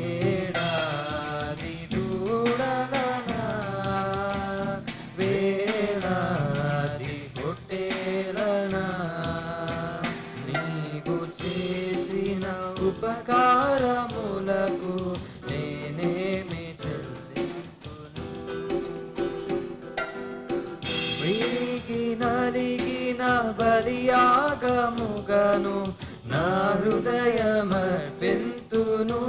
S2: ఏడాది దూడలనా, వేలాది పొట్టేలనా, నీవు చేసిన ఉపకారములకు నేనేమి చెల్లింతును.
S3: నలిగిన బలియాగముగను నా హృదయమర్పింతును.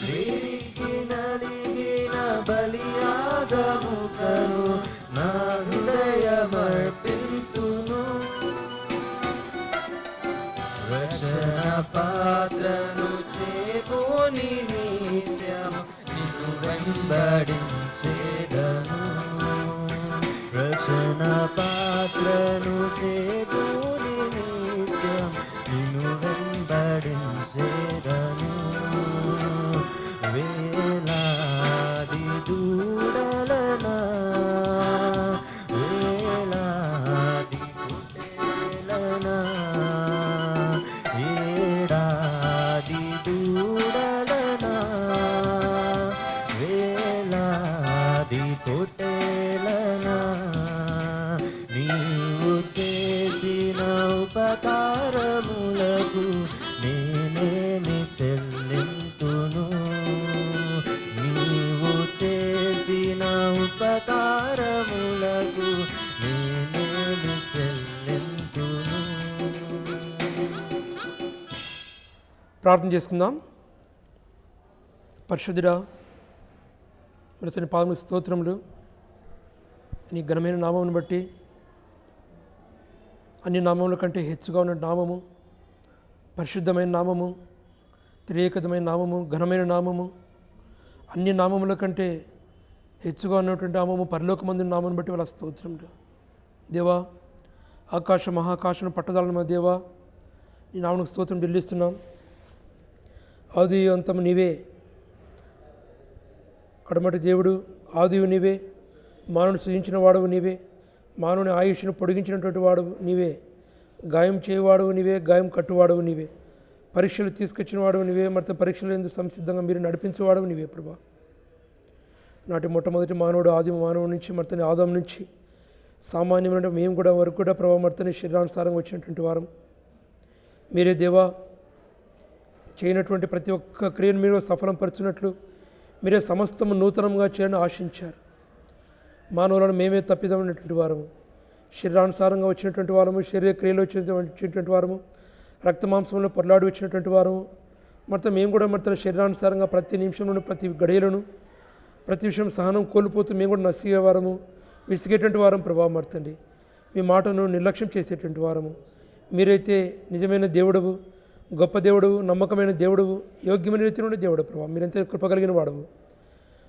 S3: విరిగి నలిగిన బలియాగముగను నా హృదయమర్పింతును. రక్షణ పాత్రను చేకొని నిత్యము నిన్ను వెంబడించేదను. రక్షణ పాత్రను చేకొని నిత్యం నిన్ను వెంబడించేదను. వేలాది దూడలనా వేలాది పొట్టేలనా ఏడాది దూడలనా వేలాది పొట్టేలనా నీవు చేసిన ఉపకారములకు నేనేమి చెల్లింతును. నీవు చేసిన ఉపకారములకు నేనేమి చెల్లింతును.
S1: ప్రార్థన చేసుకుందాం. పరిశుద్ధుడా, మన పాదములకు స్తోత్రములు. నీ ఘనమైన నామమును బట్టి, అన్ని నామముల కంటే హెచ్చుగా ఉన్న నామము, పరిశుద్ధమైన నామము, త్రియేకమైన నామము, ఘనమైన నామము, అన్ని నామముల కంటే హెచ్చుగా ఉన్నటువంటి నామము పరలోకమందు నామమును బట్టి వాళ్ళ స్తోత్రములు. దేవా, ఆకాశ మహాకాశం పట్టదాలను దేవా, నీ నామమునకు స్తోత్రం చెల్లిస్తున్నాం. ఆది అంతము నీవే, కడమటి దేవుడు, ఆదివు నీవే, మానవుని సృజించిన వాడవు నీవే, మానవుని ఆయుష్ను పొడిగించినటువంటి వాడవు నీవే, గాయం చేయవాడవు నీవే, గాయం కట్టువాడవు నీవే, పరీక్షలు తీసుకొచ్చిన వాడవు నీవే, మరి పరీక్షలు ఎందుకు సంసిద్ధంగా మీరు నడిపించేవాడవు నీవే ప్రభా. నాటి మొట్టమొదటి మానవుడు ఆదిమ మానవుడి నుంచి మర్తని ఆదాం నుంచి సామాన్యమైన మేము కూడా వరకు కూడా ప్రభావ మర్తని శరీరానుసారంగా వచ్చినటువంటి వారం మీరే దేవా. చేయనటువంటి ప్రతి ఒక్క క్రియను మీరు సఫలం పరుచున్నట్లు మీరే సమస్తము నూతనంగా చేయాలని ఆశించారు. మానవులను మేమే తప్పిదమైనటువంటి వారము, శరీరానుసారంగా వచ్చినటువంటి వారము, శరీర క్రియలు వచ్చినటువంటి వారము, రక్తమాంసంలో పొరలాడి వచ్చినటువంటి వారము. మొత్తం మేము కూడా మొత్తం శరీరానుసారంగా ప్రతి నిమిషంలోనూ ప్రతి గడియలను ప్రతి విషయం సహనం కోల్పోతూ మేము కూడా నసిగేవారము, విసిగేటువంటి వారం ప్రభావం మర్తండి. మీ మాటను నిర్లక్ష్యం చేసేటువంటి వారము. మీరైతే నిజమైన దేవుడవు, గొప్ప దేవుడవు, నమ్మకమైన దేవుడవు, యోగ్యమైన రీతిలో దేవుడు ప్రభావ. మీరంతే కృపగలిగిన వాడవు.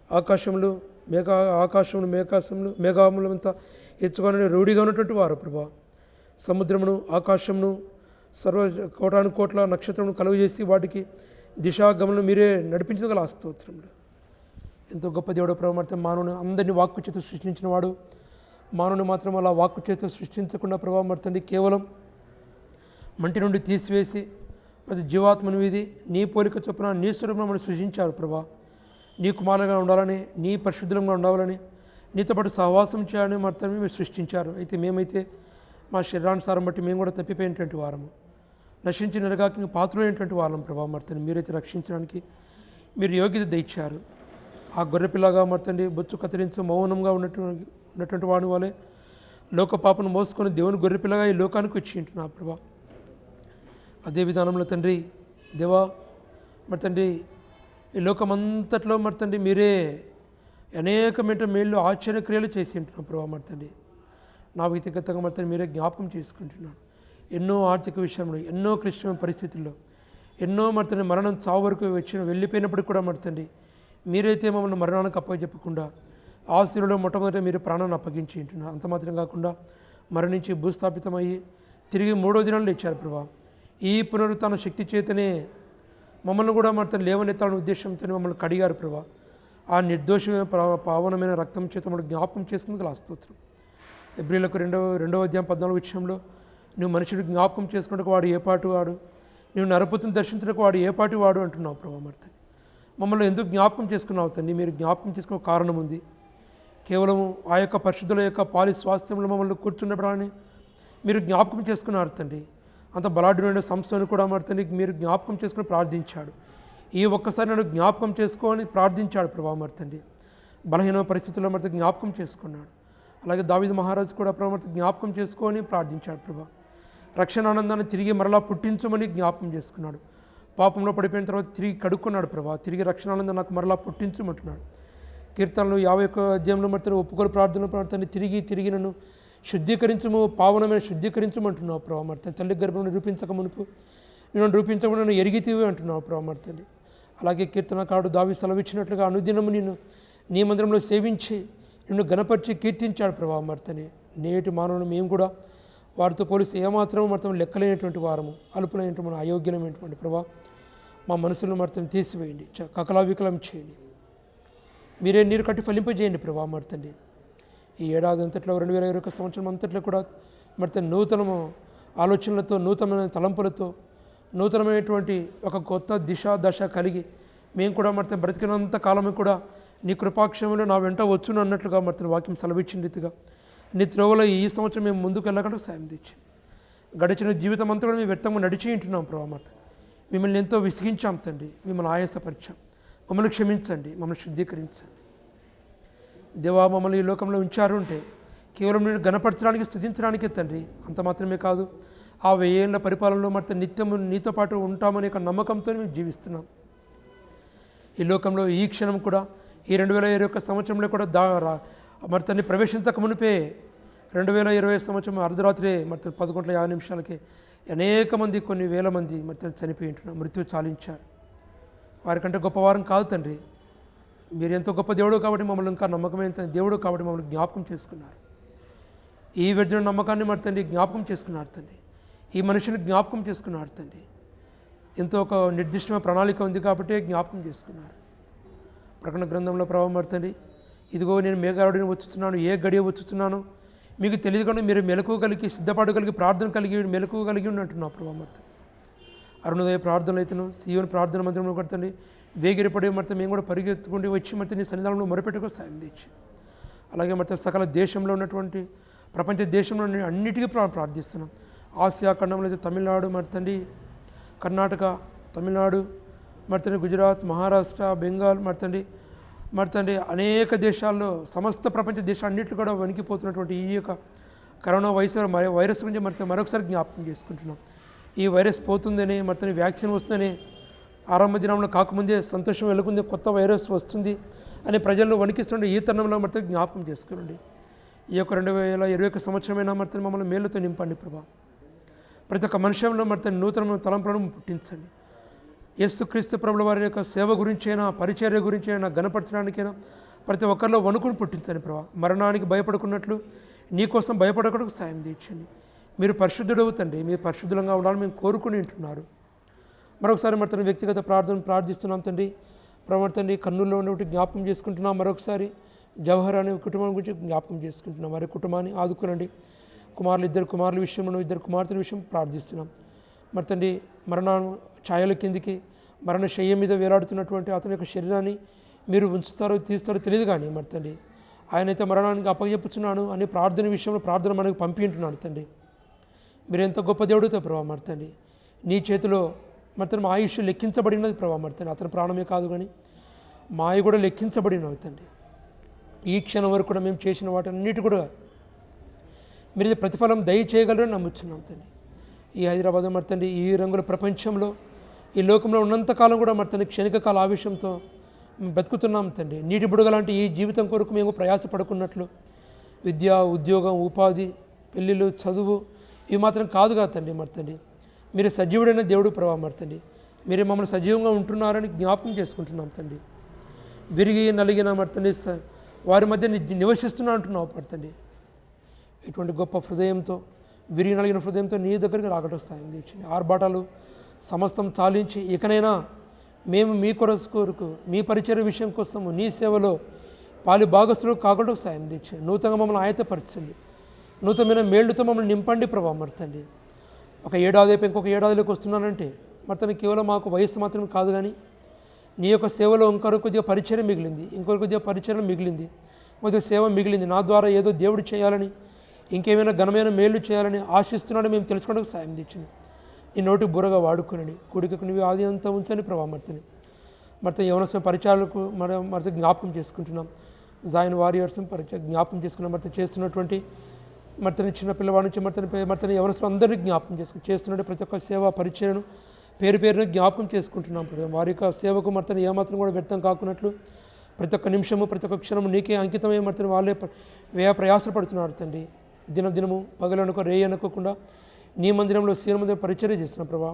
S1: ఆకాశంలో మేఘాములంతా హెచ్చుగానే రూఢిగా ఉన్నటువంటి వారు ప్రభా. సముద్రమును ఆకాశమును సర్వ కోటాను కోట్ల నక్షత్రమును కలుగజేసి వాటికి దిశాగమనం మీరే నడిపించగల స్తోత్రములు. ఎంతో గొప్ప దేవుడు ప్రభావ. మానవుని అందరినీ వాక్కు చేత సృష్టించిన వాడు, మానవుని మాత్రం అలా వాక్కు చేత సృష్టించకుండా ప్రభావ మర్తండి కేవలం మంటి నుండి తీసివేసి మరి జీవాత్మను వీధి నీ పోలిక చొప్పున నీ స్వరూపం మనం సృష్టించారు ప్రభా. నీ కుమారులుగా ఉండాలని, నీ పరిశుద్ధంగా ఉండాలని, నీతో పాటు సహవాసం చేయాలని మాత్రమే మీరు సృష్టించారు. అయితే మేమైతే మా శరీరానుసారం బట్టి మేము కూడా తప్పిపోయినటువంటి వారము, నశించి నరగాకి పాత్రమైనటువంటి వాళ్ళం ప్రభావ మర్తండి. మీరైతే రక్షించడానికి మీరు యోగ్యత దయచారు. ఆ గొర్రెపిల్లగా మర్తండి బొచ్చు కత్తిరించు మౌనంగా ఉన్నటువంటి వాడి వాళ్ళే లోక పాపను మోసుకొని దేవుని గొర్రెపిల్లగా ఈ లోకానికి వచ్చి ఉంటున్నా ప్రభా. అదే విధానంలో తండ్రి దేవా మరి తండ్రి ఈ లోకమంతట్లో మరి తండ్రి మీరే అనేకమైన మేళ్ళు ఆశ్చర్యక్రియలు చేసి ఉంటున్నాం ప్రభావ మరి తండ్రి. నా వ్యక్తిగతంగా మరి తండ్రి మీరే జ్ఞాపకం చేసుకుంటున్నాను. ఎన్నో ఆర్థిక విషయంలో, ఎన్నో క్లిష్టమైన పరిస్థితుల్లో, ఎన్నో మరి తండ్రి మరణం చావు వరకు వెళ్ళిపోయినప్పటికీ కూడా మరి తండ్రి మీరైతే మమ్మల్ని మరణానికి అప్పచెప్పకుండా ఆ శిలువలో మొట్టమొదట మీరు ప్రాణాన్ని అప్పగించి ఉంటున్నారు. అంత మాత్రం కాకుండా మరణించి భూస్థాపితమయ్యి తిరిగి 3వ దినాలు లేచారు ప్రభా. ఈ పునరుత్థాన శక్తి చేతనే మమ్మల్ని కూడా మరి లేవనెత్తాలని ఉద్దేశంతో మమ్మల్ని కడిగారు ప్రభా. ఆ నిర్దోషమైన పావనమైన రక్తం చేత మమ్మల్ని జ్ఞాపకం చేసుకునేందుకు స్తోత్రం. ఎబ్రిలకు 2వ అధ్యాయం 14 విషయంలో నువ్వు మనుషుడు జ్ఞాపకం చేసుకున్నకు వాడు ఏ పాటు వాడు, నువ్వు నరపుతుని దర్శించడానికి వాడు ఏ పాటి వాడు అంటున్నావు ప్రభా. మరి మమ్మల్ని ఎందుకు జ్ఞాపకం చేసుకున్నావు తండ్రి? మీరు జ్ఞాపకం చేసుకునే కారణం ఉంది. కేవలం ఆ యొక్క పరిశుద్ధుల యొక్క పాలి స్వాస్థ్యంలో మమ్మల్ని కూర్చున్నప్పుడని మీరు జ్ఞాపకం చేసుకున్నారు తండ్రి. అంత బలాఢ్యుడైన సంస్థను కూడా మరి తండ్రి మీరు జ్ఞాపకం చేసుకుని ప్రార్థించాడు. ఈ ఒక్కసారి నన్ను జ్ఞాపకం చేసుకోని ప్రార్థించాడు ప్రభావ మరి తండ్రి. బలహీన పరిస్థితుల్లో మరి జ్ఞాపకం చేసుకున్నాడు. అలాగే దావీదు మహారాజు కూడా ప్రభా జ్ఞాపకం చేసుకొని ప్రార్థించాడు ప్రభా. రక్షణ ఆనందాన్ని తిరిగి మరలా పుట్టించమని జ్ఞాపకం చేసుకున్నాడు. పాపంలో పడిపోయిన తర్వాత తిరిగి కడుక్కున్నాడు ప్రభా. తిరిగి రక్షణ ఆనందం నాకు మరలా పుట్టించమంటున్నాడు. కీర్తనలు 51వ అధ్యాయంలో మరి ఒప్పుకొని ప్రార్థన తిరిగి నన్ను శుద్ధీకరించము, పావనమైన శుద్ధీకరించమంటున్నావు ప్రభా. మరి తల్లి గర్భం నిరూపించక మునుపు నేను రూపించకుండా నన్ను ఎరిగితీవి అంటున్నావు ప్రభా. మరి అలాగే కీర్తనకారుడు దావీదు సెలవిచ్చినట్లుగా అనుదినము నిన్ను నీ మందిరంలో సేవించి నిన్ను గణపరిచి కీర్తించాడు ప్రభా. మరి నేటి మానవులు మేము కూడా వారితో పోలిస్తే ఏమాత్రం మర్తం లెక్కలేనటువంటి వారము, అల్పులైనటువంటి అయోగ్యమైనటువంటి ప్రభా. మా మనసులను మర్తం తీసివేయండి, కకలావికలం చేయండి. మీరే నీరు కట్టి ఫలింపజేయండి ప్రభా. మర్తండి ఈ ఏడాది అంతట్లో 2021 సంవత్సరం అంతట్లో కూడా మర్తం నూతనము ఆలోచనలతో, నూతనమైన తలంపులతో, నూతనమైనటువంటి ఒక కొత్త దశ కలిగి మేము కూడా మర్తం బ్రతికినంత కాలము కూడా నీ కృపాక్షమంలో నా వెంట వచ్చును అన్నట్లుగా మర్తం వాక్యం సెలవిచ్చిన రీతిగా నీ త్రోవలో ఈ సంవత్సరం మేము ముందుకు వెళ్ళకుండా సాయం తెచ్చి గడిచిన జీవితం అంతా కూడా మేము వ్యక్తంగా నడిచి ఉంటున్నాం ప్రభా. మర్త మిమ్మల్ని ఎంతో విసిగించాం తండ్రి, మిమ్మల్ని ఆయాసపరిచాం. మమ్మల్ని క్షమించండి, మమ్మల్ని శుద్ధీకరించండి దేవా. మమ్మల్ని ఈ లోకంలో ఉంచారు అంటే కేవలం నేను గణపరచడానికి, స్తుతించడానికే తండ్రి. అంత మాత్రమే కాదు, ఆ 1000 ఏళ్ల పరిపాలనలో మరి నిత్యము నీతో పాటు ఉంటామనే ఒక నమ్మకంతో మేము జీవిస్తున్నాం. ఈ లోకంలో ఈ క్షణం కూడా ఈ 2021 సంవత్సరంలో కూడా మరి తన్ని ప్రవేశించక మునిపే 2020 సంవత్సరం అర్ధరాత్రి మరి 11:50 అనేక మంది, కొన్ని వేల మంది మరి చనిపోయి ఉంటున్నారు, మృత్యు చాలించారు. వారికంటే గొప్పవారం కాదు తండ్రి. మీరు ఎంతో గొప్ప దేవుడు కాబట్టి మమ్మల్ని ఇంకా నమ్మకమైన దేవుడు కాబట్టి మమ్మల్ని జ్ఞాపకం చేసుకున్నారు. ఈ వ్యర్థ నమ్మకాన్ని మరి తండ్రి జ్ఞాపకం చేసుకున్నారు తండ్రి. ఈ మనిషిని జ్ఞాపకం చేసుకున్నారు తండ్రి. ఎంతో ఒక నిర్దిష్టమైన ప్రణాళిక ఉంది కాబట్టి జ్ఞాపకం చేసుకున్నారు. ప్రకటన గ్రంథంలో ప్రభావం పడుతుంది. ఇదిగో నేను మేఘారుడిని వచ్చుతున్నాను, ఏ గడియ వచ్చుతున్నాను మీకు తెలియదు కానీ మీరు మెలకువ కలిగి, సిద్ధపడగలిగి, ప్రార్థన కలిగి, మెలకువ కలిగి ఉన్నట్టున్నావు ప్రభావం పడుతుంది. అరుణోదయ ప్రార్థనలు అయితేను, సీయోను ప్రార్థన మందిరంలో పడుతుంది. వేగిరిపడే మరితే మేము కూడా పరిగెత్తుకుంటూ వచ్చి మరి నీ సన్నిధానంలో మొరపెట్టుకో సాయం తెచ్చి, అలాగే మరి సకల దేశంలో ఉన్నటువంటి ప్రపంచ దేశంలో అన్నిటికీ ప్రార్థిస్తున్నాం. ఆసియా ఖండంలో అయితే తమిళనాడు, మరి తండ్రి కర్ణాటక, తమిళనాడు, మరి తండ్రి గుజరాత్, మహారాష్ట్ర, బెంగాల్, మరి తండ్రి అనేక దేశాల్లో, సమస్త ప్రపంచ దేశాలన్నింటిలో కూడా వణికిపోతున్నటువంటి ఈ యొక్క కరోనా వైరస్ గురించి మరొకసారి జ్ఞాపకం చేసుకుంటున్నాం. ఈ వైరస్ పోతుందని, మరి తండ్రి వ్యాక్సిన్ వస్తుందని ఆరంభ దినంలో కాకముందే సంతోషం వెలుగుంది, కొత్త వైరస్ వస్తుంది అని ప్రజల్లో వణికిస్తుండే ఈ తరుణంలో మరి జ్ఞాపకం చేసుకునండి. ఈ యొక్క 2021 సంవత్సరమైనా మరి మమ్మల్ని మేలుతో నింపండి ప్రభా. ప్రతి ఒక్క మనుషంలో మరి నూతన తలంపులను పుట్టించండి. యేసుక్రీస్తు ప్రభుల వారి యొక్క సేవ గురించైనా, పరిచర్య గురించైనా, గణపరచడానికైనా ప్రతి ఒక్కరిలో వణుకుని పుట్టించండి ప్రభా. మరణానికి భయపడుకున్నట్లు నీ కోసం భయపడకూడదు సాయం తీర్చండి. మీరు పరిశుద్ధుడు అవుతండి, మీరు పరిశుద్ధంగా ఉండాలని మేము కోరుకుని ఉంటున్నారు. మరొకసారి మరి వ్యక్తిగత ప్రార్థిస్తున్నాం తండ్రి. ప్రభు తండ్రి కర్నూలులో ఉన్నటువంటి జ్ఞాపకం చేసుకుంటున్నాం. మరొకసారి జవహర్ అనే కుటుంబం గురించి జ్ఞాపకం చేసుకుంటున్నాం. వారి కుటుంబాన్ని ఆదుకునండి. ఇద్దరు కుమారుల విషయంలో, 2 కుమార్తెల విషయం ప్రార్థిస్తున్నాం. మరి తండ్రి మరణం ఛాయల కిందికి, మరణ శయ్య మీద వేలాడుతున్నటువంటి అతని యొక్క శరీరాన్ని మీరు ఉంచుతారో తీస్తారో తెలియదు కానీ మరి తండ్రి ఆయనైతే మరణానికి అప్పచెప్పుచున్నాను అని ప్రార్థన విషయంలో ప్రార్థన మనకు పంపింటున్నాను తండ్రి. మీరు ఎంత గొప్ప దేవుడితో ప్రభావ మరి తండ్రి. నీ చేతిలో మరి మా ఆయుష్ లెక్కించబడినది ప్రభావ మరి తండ్రి. అతని ప్రాణమే కాదు కానీ మాయ కూడా లెక్కించబడినవి తండ్రి. ఈ క్షణం వరకు కూడా మేము చేసిన వాటన్నిటి కూడా మీరు ప్రతిఫలం దయచేయగలరని నమ్ముతున్నాం తండ్రి. ఈ హైదరాబాద్ మరి తండ్రి ఈ రంగుల ప్రపంచంలో, ఈ లోకంలో ఉన్నంతకాలం కూడా మరి తండ్రి క్షణిక కాల ఆవేశంతో బతుకుతున్నాం తండ్రి. నీటి బుడగ లాంటి ఈ జీవితం కొరకు మేము ప్రయాసపడుకున్నట్లు విద్య, ఉద్యోగం, ఉపాధి, పెళ్ళిళ్ళు, చదువు ఇవి మాత్రం కాదుగా తండ్రి. మరి తండ్రి మీరు సజీవుడైన దేవుడు ప్రభావ మరి తండ్రి. మీరు మమ్మల్ని సజీవంగా ఉంటున్నారని జ్ఞాపకం చేసుకుంటున్నాం తండ్రి. విరిగి నలిగిన మరి తండ్రి వారి మధ్య నివసిస్తున్నా అంటున్నావు మరి తండ్రి. ఇటువంటి గొప్ప హృదయంతో, విరిగి నలిగిన హృదయంతో నీ దగ్గరికి రాకటం సాయం తెచ్చింది. ఆర్భాటాలు సమస్తం చాలించి ఇకనైనా మేము మీ కొరకు, మీ పరిచయ విషయం కోసము, నీ సేవలో పాలి భాగస్తులు కాకుండా సాయం తెచ్చి నూతనంగా మమ్మల్ని ఆయతపరచండి. నూతనమైన మేళ్లతో మమ్మల్ని నింపండి ప్రభావ మరి తండ్రి. ఒక ఏడాది అయిపోయి ఇంకొక ఏడాదిలోకి వస్తున్నానంటే మరి తను కేవలం మాకు వయస్సు మాత్రమే కాదు కానీ నీ యొక్క సేవలో ఇంకొక కొద్దిగా పరిచయం మిగిలింది, ఇంకొక కొద్దిగా పరిచయం మిగిలింది, కొద్దిగా సేవ మిగిలింది. నా ద్వారా ఏదో దేవుడు చేయాలని, ఇంకేమైనా ఘనమైన మేలు చేయాలని ఆశిస్తున్నాడని మేము తెలుసుకోవడానికి సాయం తెచ్చింది. నీ నోటి బుర్రగా వాడుకునండి. కూడికకు నువ్వు ఆది అంతా ఉంచని ప్రభావ మర్తని. యవనస్వ పరిచయాలకు మరి జ్ఞాపకం చేసుకుంటున్నాం. జాయిన్ వారియర్స్ జ్ఞాపకం చేసుకున్న మర్తని చేస్తున్నటువంటి మర్తని చిన్న పిల్లవాడి నుంచి మర్తని ఎవరిని అందరినీ జ్ఞాపకం చేస్తున్నట్టు ప్రతి ఒక్క సేవా పరిచయను పేరు పేరును జ్ఞాపకం చేసుకుంటున్నాం ప్రభు. వారి యొక్క సేవకు మర్తని ఏమాత్రం కూడా వ్యర్థం కాకున్నట్లు ప్రతి ఒక్క నిమిషము ప్రతి ఒక్క క్షణము నీకే అంకితమై మర్తని వాళ్ళే వ్యయ ప్రయాసలు పడుతున్నారు తండ్రి. దినము పగలనుకో రేయి అనుకోకుండా నీ మందిరంలో సీన మందిరం పరిచర్య చేస్తున్నాం ప్రభా.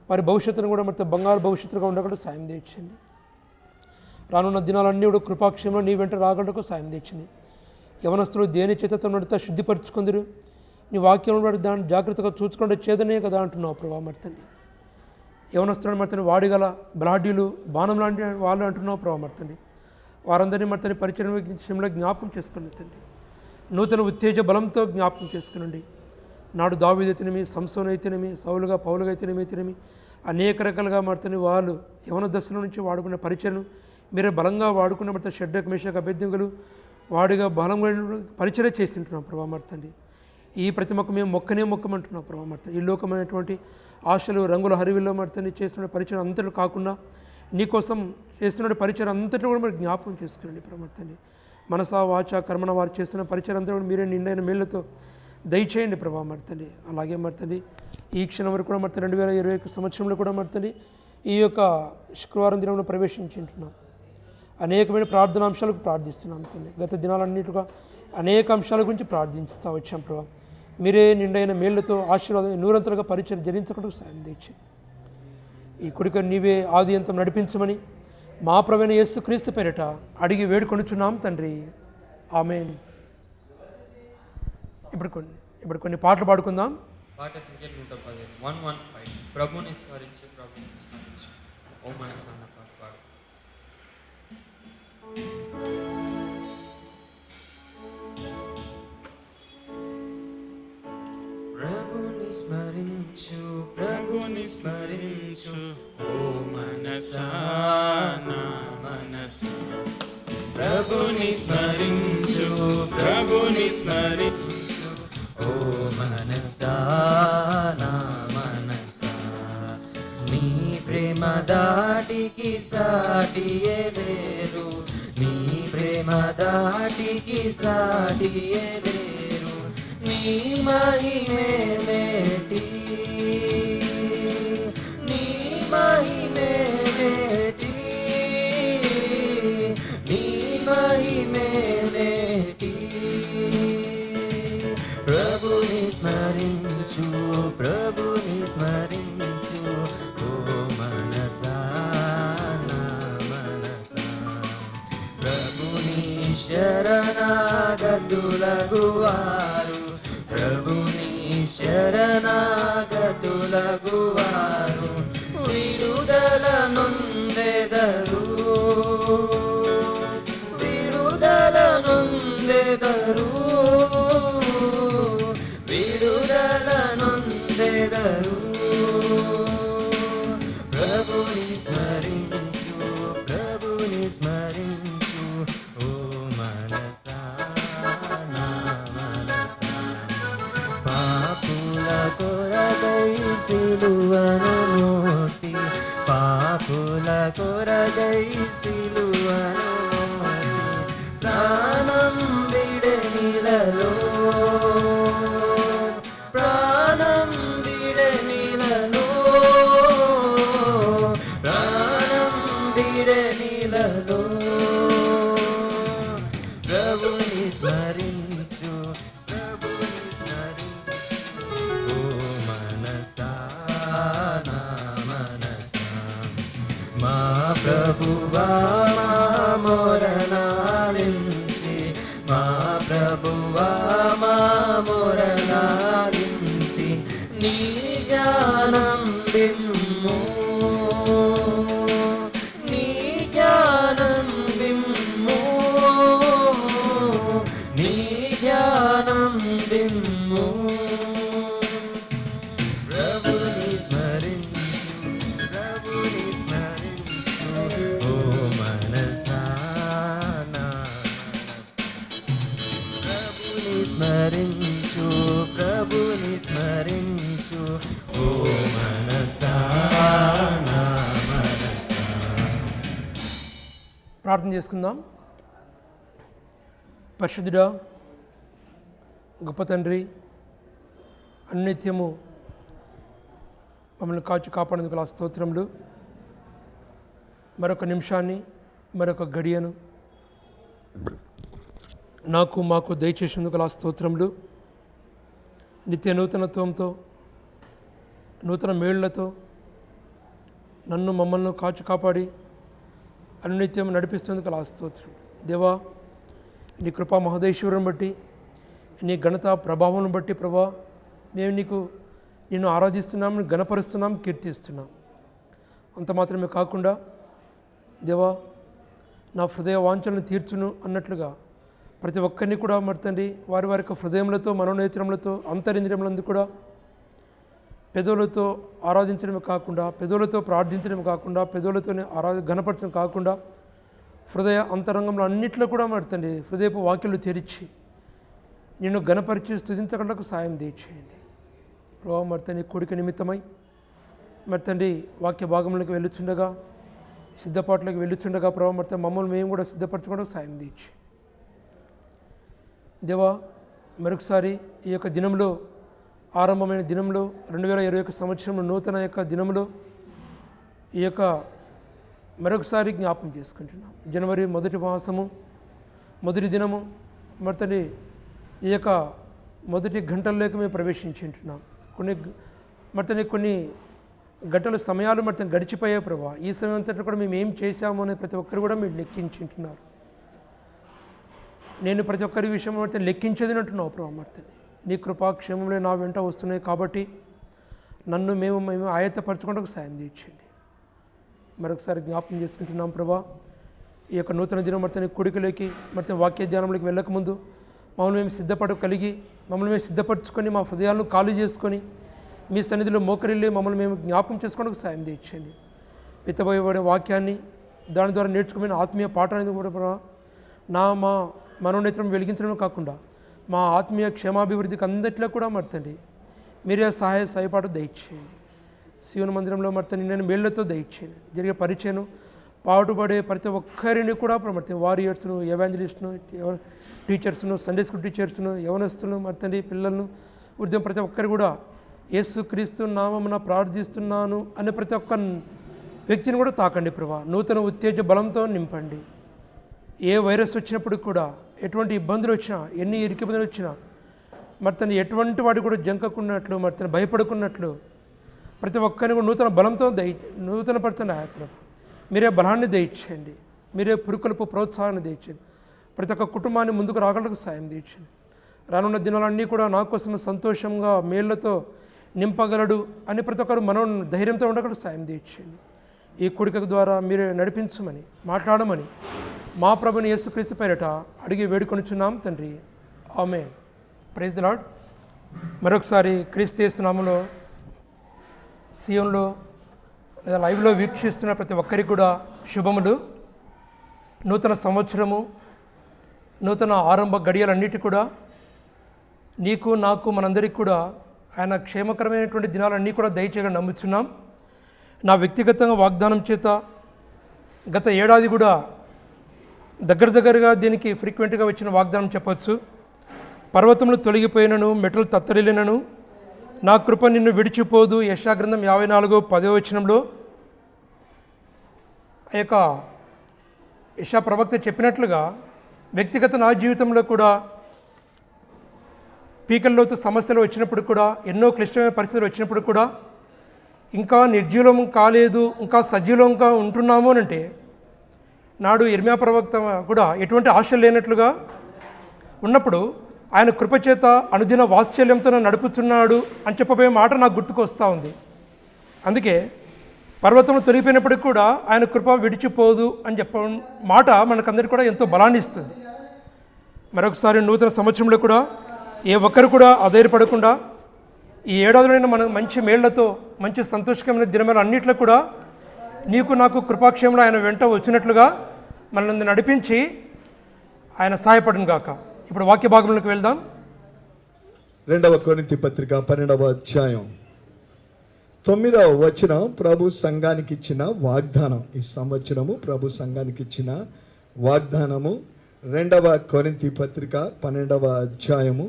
S1: వారి భవిష్యత్తును కూడా మొత్తం బంగారు భవిష్యత్తుగా ఉండకుండా సాయం తెచ్చండి. రానున్న దినాలన్నీ కూడా కృపాక్షేమంలో నీ వెంట రాగలకు సాయం తెచ్చండి. యవనస్తులు దేని చేతతో నడితే శుద్ధిపరచుకుందరు. నీ వాక్యం దాన్ని జాగ్రత్తగా చూసుకుంటే చేదనే కదా అంటున్నావు ప్రభా. మర్తండి యవనస్తులను మర్తని వాడిగల బ్లాడ్యులు బాణం లాంటి వాళ్ళు అంటున్నావు ప్రభా. మర్తండి వారందరినీ మర్తని పరిచయం విషయంలో జ్ఞాపకం చేసుకుని తండ్రి. నూతన ఉత్తేజ బలంతో జ్ఞాపకం చేసుకునండి. నాడు దావీదు అయితేనేమి, సంసోను అయితేనేమి, సౌలుగా పౌలుగా అయితేనేమి అనేక రకాలుగా మర్తని వాళ్ళు యవన దశల నుంచి వాడుకున్న పరిచయను మీరే బలంగా వాడుకున్న మర్త షడ్డక్ మేషక్ అభ్యర్థింగులు వాడిగా బలంగా పరిచయం చేస్తుంటున్నాం ప్రభా. మర్తండి ఈ ప్రతి మొక్క మేము మొక్కమంటున్నాం ప్రభా. మర్తండి ఈ లోకమైనటువంటి ఆశలు రంగుల హరివిల్లో మర్తని చేస్తున్న పరిచయం అంతటి కాకుండా నీకోసం చేస్తున్న పరిచయం అంతటి కూడా మీరు జ్ఞాపకం చేసుకునండి ప్రభా. మర్తండి మనసా వాచ కర్మణ వారు చేస్తున్న పరిచయం అంతా కూడా మీరే నిండైన మేళ్లతో దయచేయండి ప్రభా. మర్తండి అలాగే మర్తండి ఈ క్షణం వరకు కూడా మర్తండి 2021 సంవత్సరంలో కూడా మర్తండి ఈ యొక్క శుక్రవారం దినంలో ప్రవేశించుంటున్నాం. అనేకమైన ప్రార్థనాంశాలకు ప్రార్థిస్తున్నాం తండ్రి. గత దినాలన్నిటిగా అనేక అంశాల గురించి ప్రార్థిస్తూ వచ్చాం ప్రభా. మీరే నిండైన మేళ్లతో ఆశీర్వాదం నూరంతలుగా పరిచయం జరించకుండా సాయం తెచ్చి ఈ కొడుకు నీవే ఆది అంతం నడిపించమని మా ప్రభువైన యేసుక్రీస్తు పేరిట అడిగి వేడుకొనుచున్నాం తండ్రి. ఆమేన్. ఇప్పుడు కొన్ని పాటలు పాడుకుందాం.
S2: పాట సంఖ్య 115 115 ప్రభుని స్మరించు ఓ మనసు అన్న పాట పాడు.
S3: ప్రభుని స్మరించు ఓ మనసా నా మనసు. ప్రభుని స్మరించు ఓ మనసా నా మనసా. నీ ప్రేమ దాటికి సాటియే లేరు, నీ ప్రేమ దాటికి సాటియే లేరు. నీ మహిమే మేటి, నీ మహిమే మేటి, నీ మహిమే మేటి. ప్రభుని స్మరించు ఓ మనసా నా మనసా. ప్రభుని శరణాగతులగువారు, ప్రభుని శరణాగతులగువారు విడుదల నొందెదరు, విడుదల నొందెదరు, విడుదల నొందెదరు. ప్రభుని స్మరించు ఓ మనసా నా మనసా. పాపుల కొరకై సిలువను మోసి, పాపుల కొరకై సిలువను మోసి ప్రాణం విడనిలలో, ప్రాణం విడనిలలో, ప్రాణం విడనిలలో. ప్రభుని స్మరించు ఓ మనసా నా మనసా. మా ప్రభువా మా మొరనాలించి, మా ప్రభువా మా మొరనాలించి నీ జ్ఞానం బిమ్ము, నీ జ్ఞానం బిమ్ము, నీ జ్ఞానం బిమ్ము. ప్రభుని స్మరించు ఓ మనసా నా ప్రభుని స్మరించు ఓ మనసా నా మనసా.
S1: ప్రార్థన చేసుకుందాం. పరిశుద్ధుడా, గొప్ప తండ్రి, అన్నిత్యము మమ్మల్ని కాపాడేందుకు ఆ స్తోత్రములు. మరొక నిమిషాన్ని, మరొక గడియను నాకు మాకు దయచేసేందుకు ఆ స్తోత్రములు. నిత్య నూతనత్వంతో, నూతన మేళ్లతో నన్ను మమ్మల్ని కాపాడి అనునిత్యం నడిపిస్తున్నందుకు ఆ స్తోత్రం. దేవా, నీ కృపా మహోదైశ్వరం బట్టి, నీ ఘనత ప్రభావం బట్టి ప్రభా, మేము నిన్ను ఆరాధిస్తున్నాం, ఘనపరుస్తున్నాం, కీర్తిస్తున్నాం. అంత మాత్రమే కాకుండా దేవా, నా హృదయ వాంఛలను తీర్చును అన్నట్లుగా ప్రతి ఒక్కరిని కూడా మర్తండి వారి వారి యొక్క హృదయములతో, మనోనేత్రములతో, అంతరింద్రియములందు కూడా పెదవులతో ఆరాధించడమే కాకుండా, పెదవులతో ప్రార్థించడమే కాకుండా, పెదవులతోనే ఘనపరచడం కాకుండా హృదయ అంతరంగంలో అన్నిట్లో కూడా మర్తండి హృదయపు వాక్యలు తెరిచి నిన్ను ఘనపరిచి స్తుతించగలకు సాయం దయచేయండి ప్రభావ. మర్తండి కోరిక నిమిత్తమై మర్తండి వాక్య భాగంలోకి వెళ్ళుచుండగా, సిద్ధపాట్లోకి వెళ్ళుచుండగా ప్రభావ మర్త మమ్మల్ని మేము కూడా సిద్ధపరచుకోవడానికి సాయం దయచి దేవా, మరొకసారి ఈ యొక్క దినంలో, ఆరంభమైన దినంలో, 2021 సంవత్సరంలో నూతన యొక్క దినంలో ఈ యొక్క మరొకసారి జ్ఞాపం చేసుకుంటున్నాం. జనవరి 1వ మాసము 1వ దినము మర్తని ఈ యొక్క మొదటి గంటల్లోకి మేము ప్రవేశించుంటున్నాం. కొన్ని గంటల సమయాలు మర్తం గడిచిపోయాయి ప్రభా. ఈ సమయం అంతటా కూడా మేము ఏం చేశాము అని ప్రతి ఒక్కరు కూడా మీరు లెక్కించుంటున్నారు. నేను ప్రతి ఒక్కరి విషయం మర్తం లెక్కించేది అంటున్నావు ప్రభా. మర్తని నీ కృపాక్షేమంలో నా వెంట వస్తున్నాయి కాబట్టి నన్ను మేము ఆయత్తపరచుకోవడానికి సాయం తీర్చండి. మరొకసారి జ్ఞాపకం చేసుకుంటున్నాం ప్రభా. ఈ యొక్క నూతన దినం మర్తని కూడికలోకి మర్తం వాక్య ధ్యానంలోకి వెళ్ళకముందు మమ్మల్ని మేము మమ్మల్ని మేము సిద్ధపరచుకొని మా హృదయాలను ఖాళీ చేసుకొని మీ సన్నిధిలో మోకరిల్లి మమ్మల్ని మేము జ్ఞాపకం చేసుకోవడానికి సాయం తీర్చండి. విత్తబోయబడే వాక్యాన్ని, దాని ద్వారా నేర్చుకునే ఆత్మీయ పాఠాన్ని కూడా ప్రభా మా మనోనేత్రం వెలిగించడమే కాకుండా మా ఆత్మీయ క్షేమాభివృద్ధికి అందట్లో కూడా మర్తండి మీరే సహాయపాటు దయచేయండి. శివుని మందిరంలో మర్తని నేను మేళ్లతో దయచేయండి. జరిగే పరిచయను పాటుపడే ప్రతి ఒక్కరిని కూడా మర్తని వారియర్స్ను, ఎవాంజలిస్ట్ను, టీచర్స్ను, సండే స్కూల్ టీచర్స్ను, యవనస్తులను మర్తండి పిల్లలను ఉద్యమం ప్రతి ఒక్కరు కూడా యేసుక్రీస్తు నామమున ప్రార్థిస్తున్నాను అనే ప్రతి ఒక్క వ్యక్తిని కూడా తాకండి ప్రభా. నూతన ఉత్తేజ బలంతో నింపండి. ఏ వైరస్ వచ్చినప్పుడు కూడా, ఎటువంటి ఇబ్బందులు వచ్చినా, ఎన్ని ఇరుకు ఇబ్బందులు వచ్చినా మర్తని ఎటువంటి వాడు కూడా జంకకున్నట్లు, మర్తని భయపడుకున్నట్లు ప్రతి ఒక్కరిని కూడా నూతన బలంతో నూతనపరచండి. ప్రభా మీరే బలాన్ని దయచేయండి. మీరే పురుకొలుపు ప్రోత్సాహాన్ని దయచేయండి. ప్రతి ఒక్క కుటుంబాన్ని ముందుకు రాగలకు సాయం తీర్చండి. రానున్న దినాలన్నీ కూడా నా కోసం సంతోషంగా మేళ్లతో నింపగలడు అని ప్రతి ఒక్కరు మనం ధైర్యంతో ఉండగలకు సాయం తీర్చండి. ఈ కూడిక ద్వారా మీరే నడిపించమని, మాట్లాడమని మా ప్రభుని యేసుక్రీస్తు పేరిట అడిగి వేడుకొనుచున్నాం తండ్రి. ఆమేన్. Praise the lord. మరొకసారి క్రీస్తు యేసు నామములో సియోన్లో లేదా లైవ్లో వీక్షిస్తున్న ప్రతి ఒక్కరికి కూడా శుభములు. నూతన సంవత్సరము, నూతన ఆరంభ గడియలన్నిటి కూడా నీకు, నాకు, మనందరికీ కూడా ఆయన క్షేమకరమైనటువంటి దినాలన్నీ కూడా దయచేయగా నమ్ముచున్నాం. నా వ్యక్తిగతంగా వాగ్దానం చేత గత ఏడాది కూడా దగ్గరగా దీనికి ఫ్రీక్వెంట్గా వచ్చిన వాగ్దానం చెప్పచ్చు. పర్వతములు తొలగిపోయినను, మెటలు తత్తరిల్లినను నా కృప నిన్ను విడిచిపోదు. యెషయా గ్రంథం 54:10 ఆ యొక్క యెషయా ప్రవక్త చెప్పినట్లుగా వ్యక్తిగత నా జీవితంలో కూడా పీకల్లోతు సమస్యలు వచ్చినప్పుడు కూడా, ఎన్నో క్లిష్టమైన పరిస్థితులు వచ్చినప్పుడు కూడా ఇంకా నిర్జీవం కాలేదు, ఇంకా సజీవంగా ఉంటున్నాము అంటే నాడు ఇర్మియా ప్రవక్త కూడా ఎటువంటి ఆశ లేనట్లుగా ఉన్నప్పుడు ఆయన కృపచేత అనుదిన వాత్సల్యంతో నడుపుతున్నాడు అని చెప్పబోయే మాట నాకు గుర్తుకు వస్తూ ఉంది. అందుకే పర్వతం తొలిగిపోయినప్పటికీ కూడా ఆయన కృప విడిచిపోదు అని చెప్పడం మాట మనకందరికీ కూడా ఎంతో బలాన్ని ఇస్తుంది. మరొకసారి నూతన సంవత్సరంలో కూడా ఏ ఒక్కరు కూడా అధైర్యపడకుండా ఈ ఏడాదిలో మనం మంచి మేళ్లతో, మంచి సంతోషకరమైన దినములు అన్నిట్లో కూడా నీకు, నాకు కృపాక్షేమంలో ఆయన వెంట వచ్చినట్లుగా మనల్ని నడిపించి ఆయన సహాయపడును గాక. ఇప్పుడు వాక్య భాగంలోకి వెళ్దాం.
S4: 2వ కొరింథీ పత్రిక 12వ అధ్యాయం 9వ వచనం ప్రభు సంఘానికి ఇచ్చిన వాగ్దానం. ఈ సంవత్సరము ప్రభు సంఘానికి ఇచ్చిన వాగ్దానము రెండవ కొరింథీ పత్రిక 12వ అధ్యాయము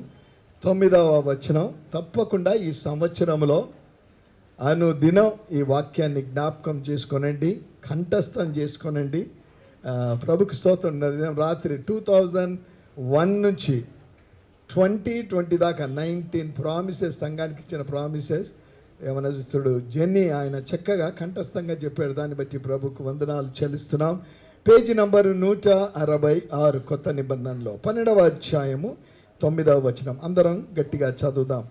S4: 9వ వచనం. తప్పకుండా ఈ సంవత్సరంలో అనుదినం ఈ వాక్యాన్ని జ్ఞాపకం చేసుకోనండి, కంఠస్థం చేసుకోనండి. ప్రభుకి స్తోత్రం. రాత్రి 2001 నుంచి 2020 దాకా 19 ప్రామిసెస్, సంఘానికి ఇచ్చిన ప్రామిసెస్ యవనస్తుడు జెన్నీ ఆయన చక్కగా కంఠస్థంగా చెప్పాడు. దాన్ని బట్టి ప్రభుకు వందనాలు చెల్లిస్తున్నాం. పేజీ నంబరు 166 కొత్త నిబంధనలో 12వ అధ్యాయము 9వ వచనం. అందరం గట్టిగా చదువుదాం.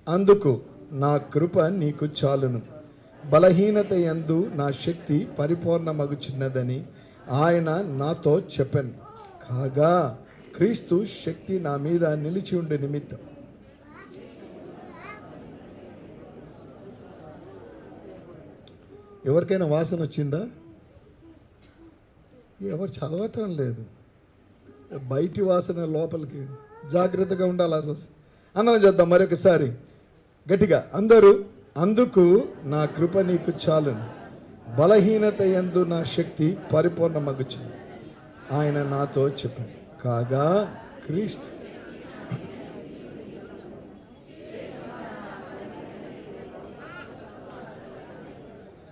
S4: అందుకు నా కృప నీకు చాలును, బలహీనత యందు నా శక్తి పరిపూర్ణమగుచున్నదని ఆయన నాతో చెప్పాను. కాగా క్రీస్తు శక్తి నా మీద నిలిచి ఉండే నిమిత్తం. ఎవరికైనా వాసన వచ్చిందా? ఎవరు చదవటం లేదు. బయటి వాసన లోపలికి జాగ్రత్తగా ఉండాలి. అందరం చేద్దాం మరొకసారి గట్టిగా అందరూ. అందుకు నా కృప నీకు చాలును, బలహీనత యందు నా శక్తి పరిపూర్ణమగుచుంది ఆయన నాతో చెప్పాను. కాగా క్రీస్తు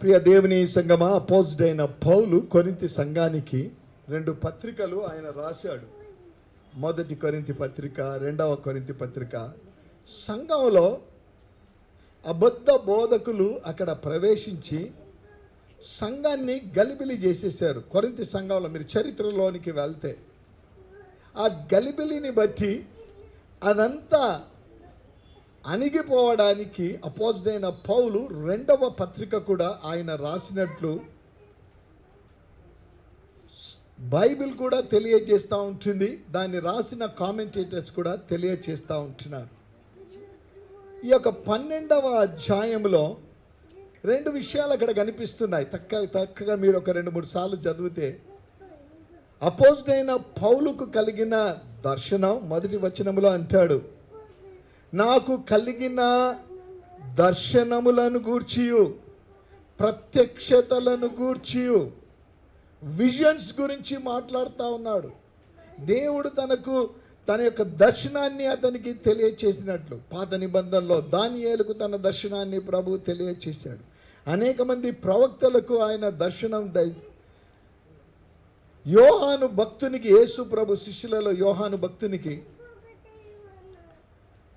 S4: ప్రియ దేవుని సంగమా, అపోజ్డ్ అయిన పౌలు కొరింథీ సంఘానికి 2 పత్రికలు ఆయన రాశాడు. మొదటి కొరింథీ పత్రిక, 2వ కొరింథీ పత్రిక. సంఘంలో అబద్ధ బోధకులు అక్కడ ప్రవేశించి సంఘాన్ని గలిబిలి చేసేసారు. కొరింథీ సంఘంలో మీరు చరిత్రలోనికి వెళ్తే ఆ గలిబిలిని బట్టి అదంతా అణిగిపోవడానికి అపోజ్డ్ అయిన పౌలు 2వ పత్రిక కూడా ఆయన రాసినట్లు బైబిల్ కూడా తెలియజేస్తూ ఉంటుంది. దాన్ని రాసిన కామెంటేటర్స్ కూడా తెలియజేస్తూ ఉంటున్నారు. ఈ యొక్క 12వ అధ్యాయంలో 2 విషయాలు అక్కడ కనిపిస్తున్నాయి. చక్కగా మీరు ఒక 2-3 సార్లు చదివితే అపోజ్డ్ అయిన పౌలుకు కలిగిన దర్శనం మొదటి వచనములో అంటాడు, నాకు కలిగిన దర్శనములను గూర్చియు ప్రత్యక్షతలను గూర్చియు విజన్స్ గురించి మాట్లాడుతూ ఉన్నాడు. దేవుడు తన యొక్క దర్శనాన్ని అతనికి తెలియచేసినట్లు పాత నిబంధనలో దానియేలుకు తన దర్శనాన్ని ప్రభు తెలియచేశాడు. అనేక మంది ప్రవక్తలకు ఆయన దర్శనం యోహాను భక్తునికి, యేసు ప్రభు శిష్యులలో యోహాను భక్తునికి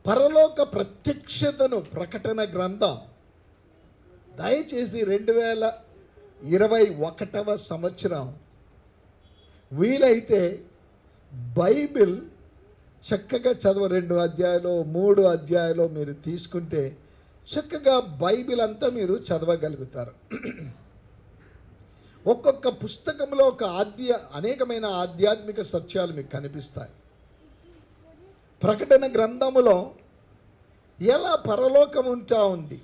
S4: పరలోక ప్రత్యక్షతను ప్రకటన గ్రంథం దయచేసి 2021వ సంవత్సరం వీలైతే బైబిల్ చక్కగా 2 అధ్యాయాలు 3 అధ్యాయాలు మీరు తీసుకుంటే చక్కగా బైబిల్ అంతా మీరు చదవగలుగుతారు. ఒక్కొక్క పుస్తకంలో అనేకమైన ఆధ్యాత్మిక సత్యాలు మీకు కనిపిస్తాయి. ప్రకటన గ్రంథములో ఎలా పరలోకం ఉంటా ఉంది,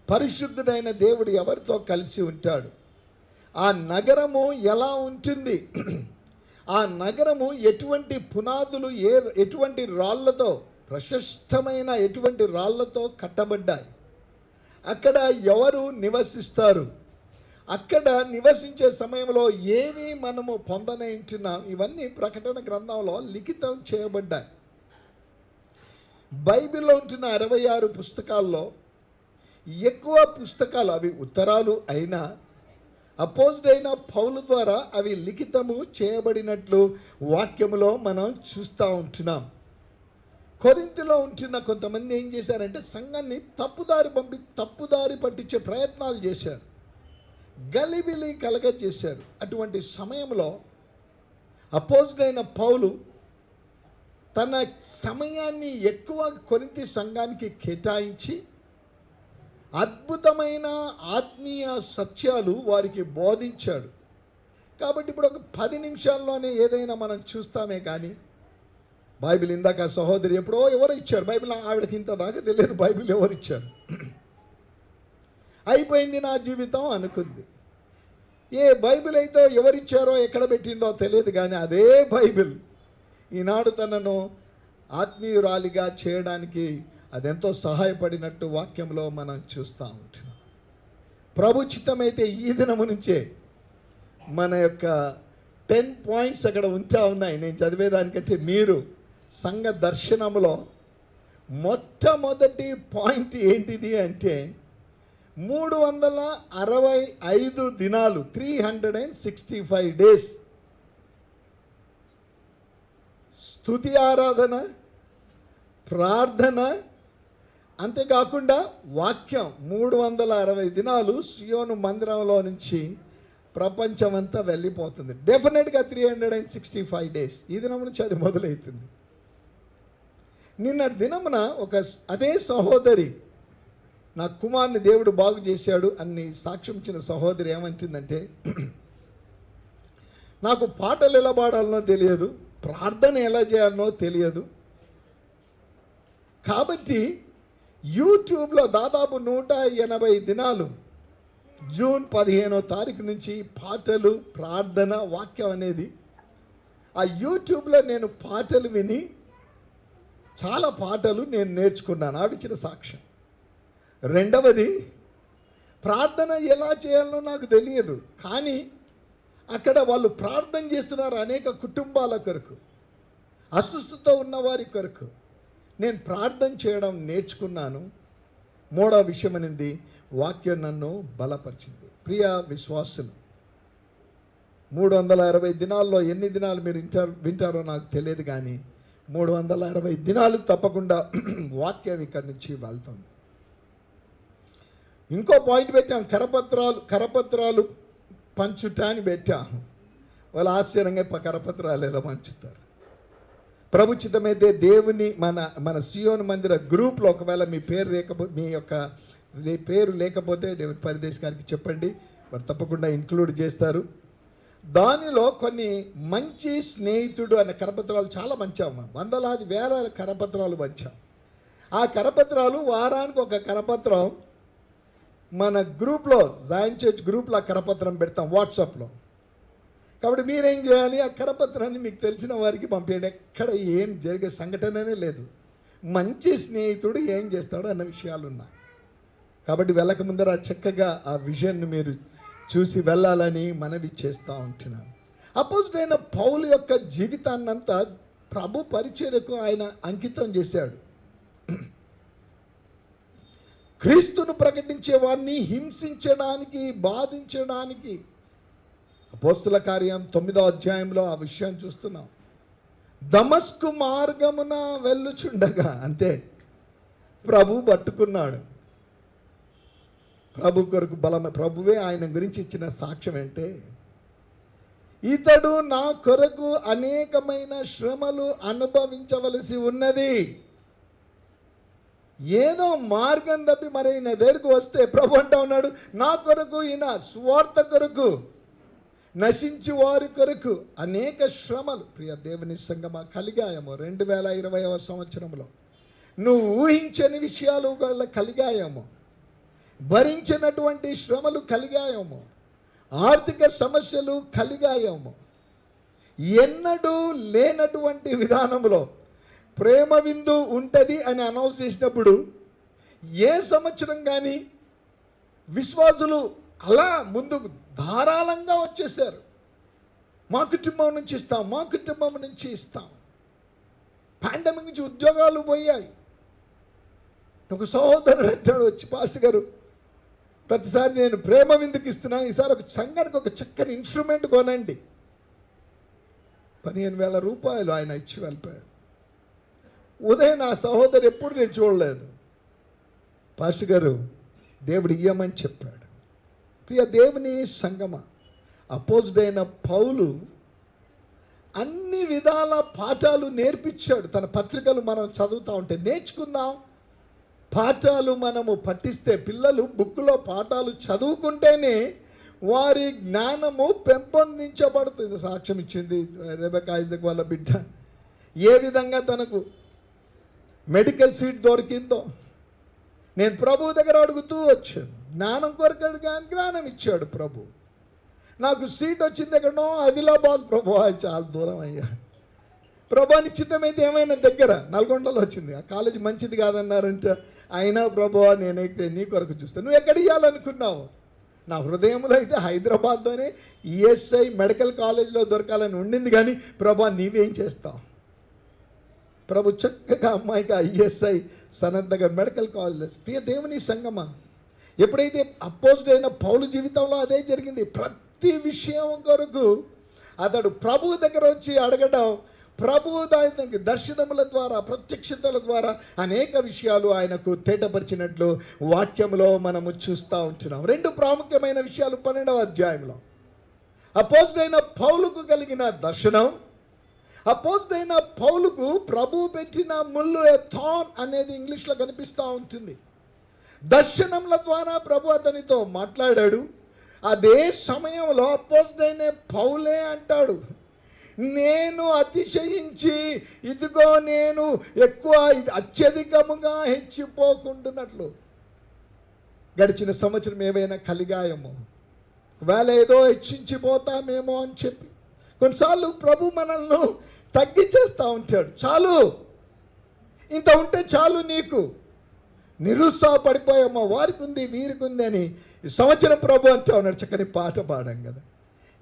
S4: పరిశుద్ధుడైన దేవుడు ఎవరితో కలిసి ఉంటాడు, ఆ నగరము ఎలా ఉంటుంది, ఆ నగరము ఎటువంటి పునాదులు ఎటువంటి రాళ్లతో, ప్రశస్తమైన ఎటువంటి రాళ్లతో కట్టబడ్డాయి, అక్కడ ఎవరు నివసిస్తారు, అక్కడ నివసించే సమయంలో ఏవి మనము పొందనేంటున్నాం, ఇవన్నీ ప్రకటన గ్రంథంలో లిఖితం చేయబడ్డాయి. బైబిల్లో ఉంటున్న 66 పుస్తకాల్లో ఎక్కువ పుస్తకాలు అవి ఉత్తరాలు అయినా అపోజ్డ్ అయిన పౌలు ద్వారా అవి లిఖితము చేయబడినట్లు వాక్యములో మనం చూస్తూ కొరింథీలో ఉంటున్న కొంతమంది ఏం చేశారంటే సంఘాన్ని తప్పుదారి పట్టించే ప్రయత్నాలు చేశారు, గలిబిలి కలగజేశారు. అటువంటి సమయంలో అపోజ్డ్ అయిన పౌలు తన సమయాన్ని ఎక్కువ కొరింథీ సంఘానికి కేటాయించి అద్భుతమైన ఆత్మీయ సత్యాలు వారికి బోధించాడు. కాబట్టి ఇప్పుడు ఒక 10 నిమిషాల్లోనే ఏదైనా మనం చూస్తామే కానీ బైబిల్ ఇందాక సహోదరి ఎప్పుడో ఎవరు ఇచ్చారు బైబిల్, ఆవిడకి ఇంత దాకా తెలియదు బైబిల్ ఎవరు ఇచ్చారు, అయిపోయింది నా జీవితం అనుకుంది. ఏ బైబిల్ అయితే ఎవరిచ్చారో ఎక్కడ పెట్టిందో తెలియదు కానీ అదే బైబిల్ ఈనాడు తనను ఆత్మీయురాలిగా చేయడానికి అదెంతో సహాయపడినట్టు వాక్యంలో మనం చూస్తూ ఉంటున్నాం. ప్రభు చిత్తమైతే ఈ దినము నుంచే మన యొక్క 10 పాయింట్స్ అక్కడ ఉంటా ఉన్నాయి. నేను చదివేదానికంటే మీరు సంఘ దర్శనములో మొట్టమొదటి పాయింట్ ఏంటిది అంటే 365 దినాలు 365 డేస్ స్తుతి ఆరాధన, ప్రార్థన, అంతేకాకుండా వాక్యం. 360 దినాలు సియోను మందిరంలో నుంచి ప్రపంచమంతా వెళ్ళిపోతుంది. డెఫినెట్గా 365 డేస్ ఈ దినం నుంచి అది మొదలవుతుంది. నిన్న దినమున అదే సహోదరి, నా కుమార్ని దేవుడు బాగు చేశాడు అని సాక్ష్యం ఇచ్చిన సహోదరి ఏమంటుందంటే, నాకు పాటలు ఎలా పాడాలనో తెలియదు, ప్రార్థన ఎలా చేయాలనో తెలియదు, కాబట్టి యూట్యూబ్లో దాదాపు 180 దినాలు జూన్ 15వ తారీఖు నుంచి పాటలు, ప్రార్థన, వాక్యం అనేది ఆ యూట్యూబ్లో నేను పాటలు విని చాలా పాటలు నేను నేర్చుకున్నాను. ఆడిచిన సాక్ష్యం. రెండవది, ప్రార్థన ఎలా చేయాలనో నాకు తెలియదు, కానీ అక్కడ వాళ్ళు ప్రార్థన చేస్తున్నారు అనేక కుటుంబాల కొరకు, అస్వస్థతో ఉన్నవారి కొరకు. నేను ప్రార్థన చేయడం నేర్చుకున్నాను. మూడవ విషయం అనేది వాక్యం నన్ను బలపరిచింది. ప్రియ విశ్వాసులు, 360 దినాల్లో ఎన్ని దినాలు మీరు వింటారో నాకు తెలియదు, కానీ 360 దినాలు తప్పకుండా వాక్యం ఇక్కడి నుంచి వెళ్తుంది. ఇంకో పాయింట్ పెట్టాం, కరపత్రాలు పంచుట అని పెట్టాము. వాళ్ళు ఆశ్చర్యంగా కరపత్రాలు ఎలా పంచుతారు? ప్రభుచితమైతే దేవుని మన సియోను మందిర గ్రూప్లో ఒకవేళ మీ పేరు లేకపోతే డేవిడ్ పరిదేశ్ గారికి చెప్పండి, వారు తప్పకుండా ఇంక్లూడ్ చేస్తారు. దానిలో కొన్ని మంచి స్నేహితుడు అనే కరపత్రాలు చాలా పంచాము. వందలాది వేల కరపత్రాలు పంచాం. ఆ కరపత్రాలు వారానికి ఒక కరపత్రం మన గ్రూప్లో, జాయిన్ చర్చ్ గ్రూప్లో ఆ కరపత్రం పెడతాం వాట్సాప్లో. కాబట్టి మీరేం చేయాలి, ఆ కరపత్రాన్ని మీకు తెలిసిన వారికి పంపేయండి. ఎక్కడ ఏం జరిగే సంఘటననే లేదు, మంచి స్నేహితుడు ఏం చేస్తాడు అన్న విషయాలు ఉన్నాయి. కాబట్టి వెళ్ళక ముందర చక్కగా ఆ విజన్ని మీరు చూసి వెళ్ళాలని మనవి చేస్తూ ఉంటున్నాను. అపోజిటైన పౌలు యొక్క జీవితాన్నంతా ప్రభు పరిచర్యకు ఆయన అంకితం చేశాడు. క్రీస్తును ప్రకటించే వారిని హింసించడానికి, బాధించడానికి. అపోస్తుల కార్యం 9వ అధ్యాయంలో ఆ విషయం చూస్తున్నాం. దమస్కు మార్గమున వెళ్ళుచుండగా అంతే ప్రభు పట్టుకున్నాడు. ప్రభు కొరకు ప్రభువే ఆయన గురించి ఇచ్చిన సాక్ష్యం ఏంటే, ఇతడు నా కొరకు అనేకమైన శ్రమలు అనుభవించవలసి ఉన్నది. ఏదో మార్గం తప్పి మరి ఈయన దగ్గరకు వస్తే ప్రభు అంటా ఉన్నాడు, నా కొరకు, ఈయన స్వార్థ కొరకు, నశించి వారి కొరకు అనేక శ్రమలు ప్రియ దేవుని సంగమా కలిగాయేమో. 2020వ సంవత్సరంలో నువ్వు ఊహించని విషయాలు కలిగాయేమో, భరించినటువంటి శ్రమలు కలిగాయేమో, ఆర్థిక సమస్యలు కలిగాయేమో. ఎన్నడూ లేనటువంటి విధానంలో ప్రేమ విందు ఉంటుంది అని అనౌన్స్ చేసినప్పుడు ఏ సంవత్సరం కానీ విశ్వాసులు అలా ముందుకు ధారాళంగా వచ్చేసారు. మా కుటుంబం నుంచి ఇస్తాం, మా కుటుంబం నుంచి ఇస్తాం. పాండమిక్ నుంచి ఉద్యోగాలు పోయాయి. ఒక సహోదరుడు అంటాడు వచ్చి, పాస్టర్ గారు ప్రతిసారి నేను ప్రేమ విందుకు ఇస్తున్నాను, ఈసారి ఒక సంఘానికి ఒక చక్కని ఇన్స్ట్రుమెంట్ కొనండి. 15,000 రూపాయలు ఆయన ఇచ్చి వెళ్ళిపోయాడు. ఉదయం నా సహోదరు ఎప్పుడు నేను చూడలేదు. పాస్టర్ గారు దేవుడు ఇయ్యమని చెప్పాడు. ప్రియ దేవుని సంగమ, అపోజిటైన పౌలు అన్ని విధాల పాఠాలు నేర్పించాడు. తన పత్రికలు మనం చదువుతూ ఉంటే నేర్చుకుందాం. పాఠాలు మనము పఠిస్తే, పిల్లలు బుక్లో పాఠాలు చదువుకుంటేనే వారి జ్ఞానము పెంపొందించబడుతుంది. సాక్ష్యం ఇచ్చింది రెబెకా ఐజాక్ వాళ్ళ బిడ్డ ఏ విధంగా తనకు మెడికల్ సీట్ దొరికిందో. నేను ప్రభు దగ్గర అడుగుతూ వచ్చాను, జ్ఞానం కొరకు అడిగాను, జ్ఞానం ఇచ్చాడు ప్రభు. నాకు సీట్ వచ్చింది ఎక్కడో ఆదిలాబాద్. ప్రభు చాలా దూరం అయ్యా. ప్రభు నిశ్చితమైతే ఏమైనా దగ్గర నల్గొండలో వచ్చింది. ఆ కాలేజీ మంచిది కాదన్నారంటే, అయినా ప్రభు నేనైతే నీ కొరకు చూస్తాను. నువ్వు ఎక్కడ ఇవ్వాలనుకున్నావు? నా హృదయంలో అయితే హైదరాబాద్లోనే ఈఎస్ఐ మెడికల్ కాలేజ్లో దొరకాలని ఉండింది, కానీ ప్రభా నీవేం చేస్తావు? ప్రభు చక్కగా అమ్మాయికి ESI Sanath Nagar medical college. ప్రియ దేవుని సంగమా, ఎప్పుడైతే అపోజిట్ అయిన పౌలు జీవితంలో అదే జరిగింది. ప్రతి విషయం కొరకు అతడు ప్రభు దగ్గర వచ్చి అడగడం, ప్రభు దానికి దర్శనముల ద్వారా ప్రత్యక్షతల ద్వారా అనేక విషయాలు ఆయనకు తేటపరిచినట్లు వాక్యంలో మనము చూస్తూ ఉంటున్నాం. 2 ప్రాముఖ్యమైన విషయాలు 12వ అధ్యాయంలో. అపోజిట్ అయిన పౌలుకు కలిగిన దర్శనం, అపోజిట్ అయిన పౌలుకు ప్రభు పెట్టిన ముళ్ళు, థార్న్ అనేది ఇంగ్లీష్లో కనిపిస్తూ ఉంటుంది. దర్శనముల ద్వారా ప్రభు అతనితో మాట్లాడాడు. అదే సమయంలో అపోజిట్ అయిన పౌలే అంటాడు, నేను అతిశయించి ఇదిగో నేను ఎక్కువ అత్యధికముగా హెచ్చిపోకుంటున్నట్లు. గడిచిన సంవత్సరం ఏవైనా కలిగాయేమో, వేళ ఏదో హెచ్చించిపోతామేమో అని చెప్పి కొన్నిసార్లు ప్రభు మనల్ని తగ్గించేస్తూ ఉంటాడు. చాలు, ఇంత ఉంటే చాలు, నీకు నిరుత్సాహపడిపోయామో, వారికి ఉంది వీరికి ఉంది అని ఈ సంవత్సరం ప్రభు అంటూ ఉన్నాడు. చక్కని పాట పాడాం కదా.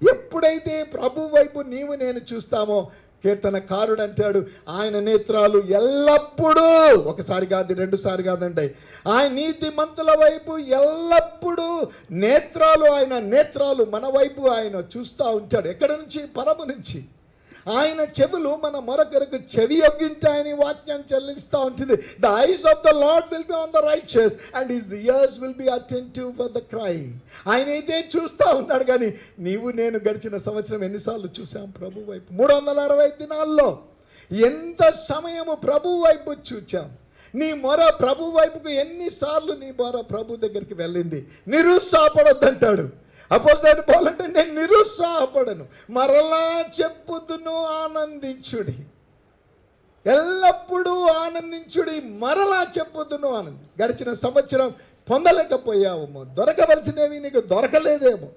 S4: ఎప్పుడైతే ప్రభు వైపు నీవు నేను చూస్తామో, కీర్తనకారుడు అంటాడు, ఆయన నేత్రాలు ఎల్లప్పుడూ, ఒకసారి కాదు 2 సార్లు కాదండి, ఆయన నీతిమంతుల వైపు ఎల్లప్పుడూ నేత్రాలు, ఆయన నేత్రాలు మన వైపు ఆయన చూస్తూ ఉంటాడు. ఎక్కడి నుంచి? పరము నుంచి. ఆయన చెవులు మన మరొకరికి చెవి యొగ్గింటాయని వాక్యం చెల్లిస్తూ ఉంటుంది. The eyes of the lord will be on the righteous and his years will be attentive for the cry. ఆయన అయితే చూస్తూ ఉన్నాడు, కానీ నీవు నేను గడిచిన సంవత్సరం ఎన్నిసార్లు చూసాం ప్రభు వైపు? 360 దినాల్లో ఎంత సమయము ప్రభు వైపు చూచాం? నీ మొర ప్రభు వైపుకు ఎన్నిసార్లు నీ మొర ప్రభు దగ్గరికి వెళ్ళింది? నిరుత్సాహపడొద్దంటాడు. అపోజిట్ పోలంటే నేను నిరుత్సాహపడను, మరలా చెప్పుదును ఆనందించుడి, ఎల్లప్పుడూ ఆనందించుడి, మరలా చెప్పుదును ఆనంది. గడిచిన సంవత్సరం పొందలేకపోయావేమో, దొరకవలసినవి నీకు దొరకలేదేమో,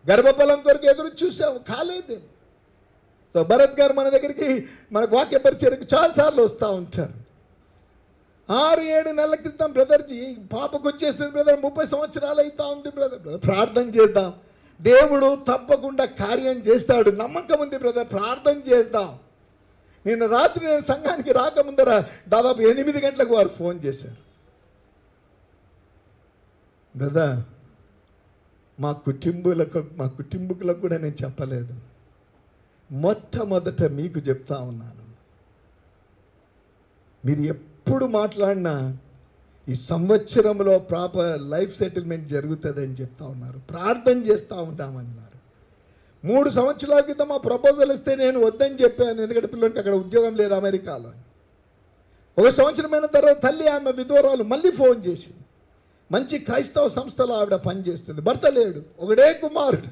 S4: గర్భఫలం కొరకు ఎదురు చూసావు, కాలేదేమో. సో భరత్ గారు మన దగ్గరికి మనకు వాక్య పరిచయకు చాలాసార్లు వస్తూ ఉంటారు. 6-7 నెలల క్రితం బ్రదర్ పాపకు వచ్చేస్తుంది బ్రదర్, 30 సంవత్సరాలు అవుతా ఉంది బ్రదర్, ప్రార్థన చేద్దాం, దేవుడు తప్పకుండా కార్యం చేస్తాడు, నమ్మకం ఉంది బ్రదర్, ప్రార్థన చేద్దాం. నిన్న రాత్రి నేను సంఘానికి రాకముందర దాదాపు 8 గంటలకు వారు ఫోన్ చేశారు. బ్రదర్, మా కుటుంబీకులకు కూడా నేను చెప్పలేదు, మొట్టమొదట మీకు చెప్తా ఉన్నాను, మీరు ఎప్పుడు మాట్లాడినా ఈ సంవత్సరంలో ప్రాపర్ లైఫ్ సెటిల్మెంట్ జరుగుతుందని చెప్తా ఉన్నారు, ప్రార్థన చేస్తూ ఉంటామన్నారు. 3 సంవత్సరాల క్రితం మా ప్రపోజల్ ఇస్తే నేను వద్దని చెప్పాను, ఎందుకంటే పిల్లలకి అక్కడ ఉద్యోగం లేదు అమెరికాలో. 1 సంవత్సరమైన తర్వాత తల్లి, ఆమె విధవరాలు, మళ్ళీ ఫోన్ చేసింది. మంచి క్రైస్తవ సంస్థలో ఆవిడ పనిచేస్తుంది, భర్త లేడు, ఒకడే కుమారుడు.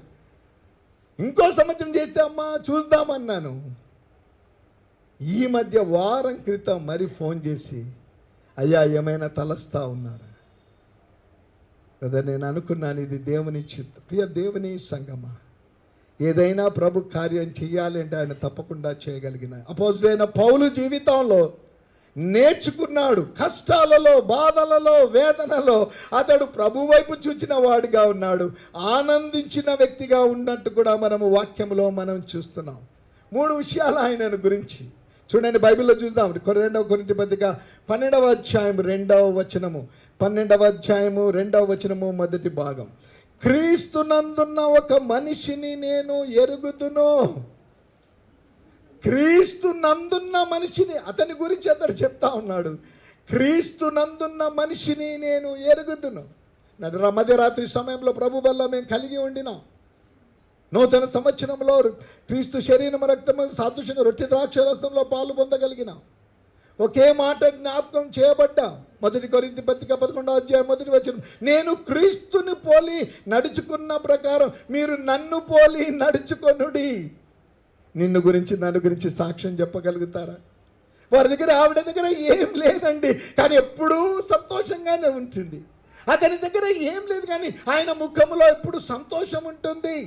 S4: ఇంకో సంవత్సరం చేస్తే అమ్మా చూద్దామన్నాను. ఈ మధ్య వారం క్రితం మరి ఫోన్ చేసి, అయ్యా ఏమైనా తలస్తా ఉన్నారా కదా? నేను అనుకున్నాను ఇది దేవుని చిత్తం. ప్రియ దేవుని సంగమా, ఏదైనా ప్రభు కార్యం చేయాలి అంటే ఆయన తప్పకుండా చేయగలిగిన అపోజిట్ అయిన పౌలు జీవితంలో నేర్చుకున్నాడు. కష్టాలలో, బాధలలో, వేదనలో అతడు ప్రభు వైపు చూచిన వాడిగా ఉన్నాడు, ఆనందించిన వ్యక్తిగా ఉన్నట్టు కూడా మనము వాక్యంలో మనం చూస్తున్నాం. 3 విషయాలు ఆయన గురించి చూడండి, బైబిల్లో చూద్దాం. 2వ కొరింథీ పత్రిక 12వ అధ్యాయం 2వ వచనము, 12వ అధ్యాయము 2వ వచనము మొదటి భాగం. క్రీస్తునందున్న ఒక మనిషిని నేను ఎరుగుదును. క్రీస్తునందున్న మనిషిని, అతని గురించి అతడు చెప్తా ఉన్నాడు. క్రీస్తునందున్న మనిషిని నేను ఎరుగుదును. మధ్యరాత్రి సమయంలో ప్రభు వల్ల మేము కలిగి ఉండినాం. నూతన సంవత్సరంలో క్రీస్తు శరీరం రక్తము సాదృశ్యంగా రొట్టె ద్రాక్ష రసంలో పాలు పొందగలిగినాం. ఒకే మాట జ్ఞాపకం చేయబడ్డా. 1 కొరింథీ పత్రిక 11వ అధ్యాయం 1వ వచనం, నేను క్రీస్తుని పోలి నడుచుకున్న ప్రకారం మీరు నన్ను పోలి నడుచుకొనుడి. నిన్ను గురించి నన్ను గురించి సాక్ష్యం చెప్పగలుగుతారా? వారి దగ్గర, ఆవిడ దగ్గర ఏం లేదండి, కానీ ఎప్పుడూ సంతోషంగానే ఉంటుంది. అతని దగ్గర ఏం లేదు, కానీ ఆయన ముఖంలో ఎప్పుడు సంతోషం ఉంటుంది.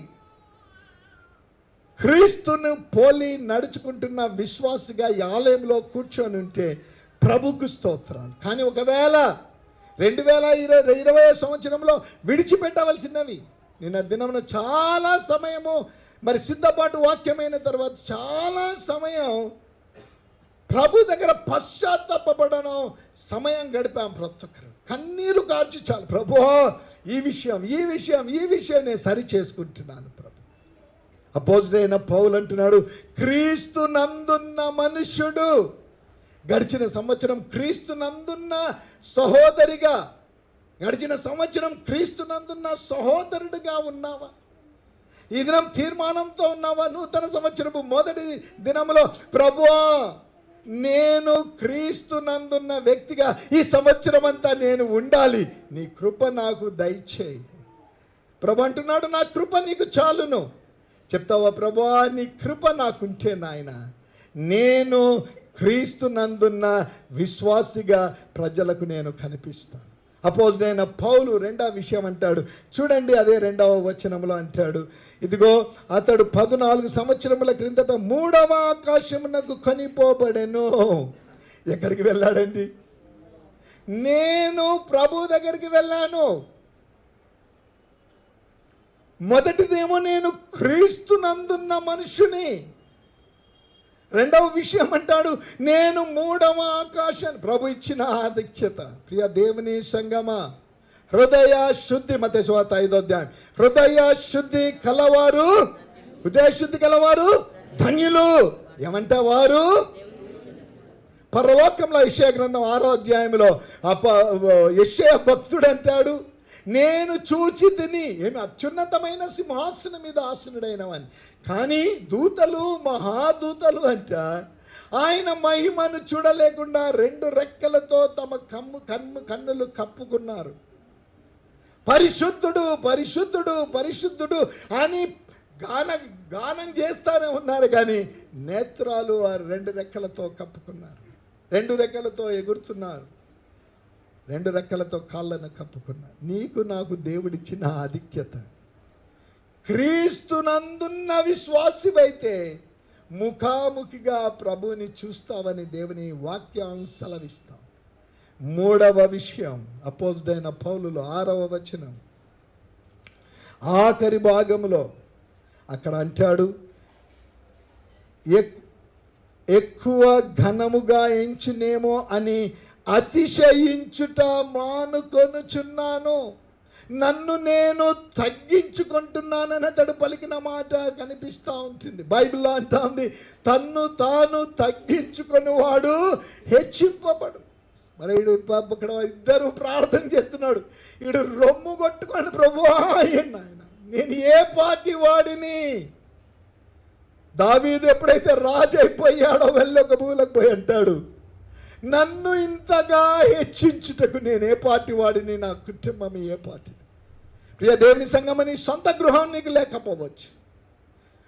S4: క్రీస్తును పోలి నడుచుకుంటున్న విశ్వాసిగా ఈ ఆలయంలో కూర్చొని ఉంటే ప్రభుకు స్తోత్రాలు. కానీ ఒకవేళ 2020 సంవత్సరంలో విడిచిపెట్టవలసినవి, నిన్న దినమున చాలా సమయము మరి సిద్ధపాటు వాక్యమైన తర్వాత చాలా సమయం ప్రభు దగ్గర పశ్చాత్తాపడడం సమయం గడిపాం. ప్రతి ఒక్కరు కన్నీరు కార్చి చాలు, ప్రభు ఈ విషయం నేను సరి చేసుకుంటున్నాను ప్రభు. అపోజిటైన పౌలు అంటున్నాడు, క్రీస్తు నందున్న మనుష్యుడు. గడిచిన సంవత్సరం క్రీస్తు నందున్న సహోదరిగా, గడిచిన సంవత్సరం క్రీస్తు నందున్న సహోదరుడిగా ఉన్నావా? ఈ దినం తీర్మానంతో ఉన్నావా? నూతన సంవత్సరపు మొదటి దినంలో ప్రభువా నేను క్రీస్తు నందున్న వ్యక్తిగా ఈ సంవత్సరం అంతా నేను ఉండాలి, నీ కృప నాకు దయచేయి. ప్రభు అంటున్నాడు, నా కృప నీకు చాలును. చెప్తావా, ప్రభువా నీ కృప నాకుంటే నాయన నేను క్రీస్తు నందున్న విశ్వాసిగా ప్రజలకు నేను కనిపిస్తాను. అపోజిటైన పౌలు రెండవ విషయం అంటాడు. చూడండి, అదే 2వ వచనంలో అంటాడు, ఇదిగో అతడు 14 సంవత్సరముల క్రిందట 3వ ఆకాశమునకు కొనిపోబడెను. ఎక్కడికి వెళ్ళాడండి? నేను ప్రభు దగ్గరికి వెళ్ళాను. మొదటిదేమో నేను క్రీస్తు నందున్న మనుషుని. రెండవ విషయం అంటాడు, నేను 3వ ఆకాశాన్ని, ప్రభు ఇచ్చిన ఆధిక్యత. ప్రియ దేవుని సంగమా, హృదయ శుద్ధి, మత్తయి సువార్త 5వ అధ్యాయం, హృదయ శుద్ధి కలవారు, హృదయ శుద్ధి కలవారు ధన్యులు. ఏమంటే వారు పరలోకంలో. యెషయా గ్రంథం 6వ అధ్యాయంలో యెషయా భక్తుడు అంటాడు, నేను చూచి తిని, ఏమి అత్యున్నతమైన సింహాసనం మీద ఆసనుడైనవని. కానీ దూతలు, మహాదూతలు అంట ఆయన మహిమను చూడలేకుండా 2 రెక్కలతో తమ కన్నులు కప్పుకున్నారు. పరిశుద్ధుడు పరిశుద్ధుడు పరిశుద్ధుడు అని గానం చేస్తానే ఉన్నారు, కానీ నేత్రాలు ఆ 2 రెక్కలతో కప్పుకున్నారు. 2 రెక్కలతో ఎగురుతున్నారు, 2 రెక్కలతో కాళ్ళను కప్పుకున్నారు. నీకు నాకు దేవుడిచ్చిన ఆధిక్యత. క్రీస్తునందున్న విశ్వాసివైతే ముఖాముఖిగా ప్రభుని చూస్తావని దేవుని వాక్యం సెలవిస్తాం. 3వ విషయం అపోజిటైన పౌలులో 6వ వచనం ఆఖరి భాగంలో అక్కడ అంటాడు, ఎక్కువ ఘనముగా ఎంచునేమో అని అతిశయించుట మానుకొనుచున్నాను, నన్ను నేను తగ్గించుకుంటున్నానని అతడు పలికిన మాట కనిపిస్తూ ఉంటుంది. బైబిల్లో అంటా ఉంది, తన్ను తాను తగ్గించుకుని వాడు హెచ్చింపబడు. మరి వీడు ఇక్కడ ఇద్దరు ప్రార్థన చేస్తున్నాడు. వీడు రొమ్ము కొట్టుకొని, ప్రభువా ఆయన నేను ఏ పార్టీ వాడిని? దావీదు ఎప్పుడైతే రాజు అయిపోయాడో వెళ్ళొక భూలకు పోయి అంటాడు, నన్ను ఇంతగా హెచ్చించుటకు నేను ఏ పార్టీ వాడిని, నా కుటుంబం ఏ పార్టీ? ప్రియ దేవుని సంగమ, నీ సొంత గృహం నీకు లేకపోవచ్చు,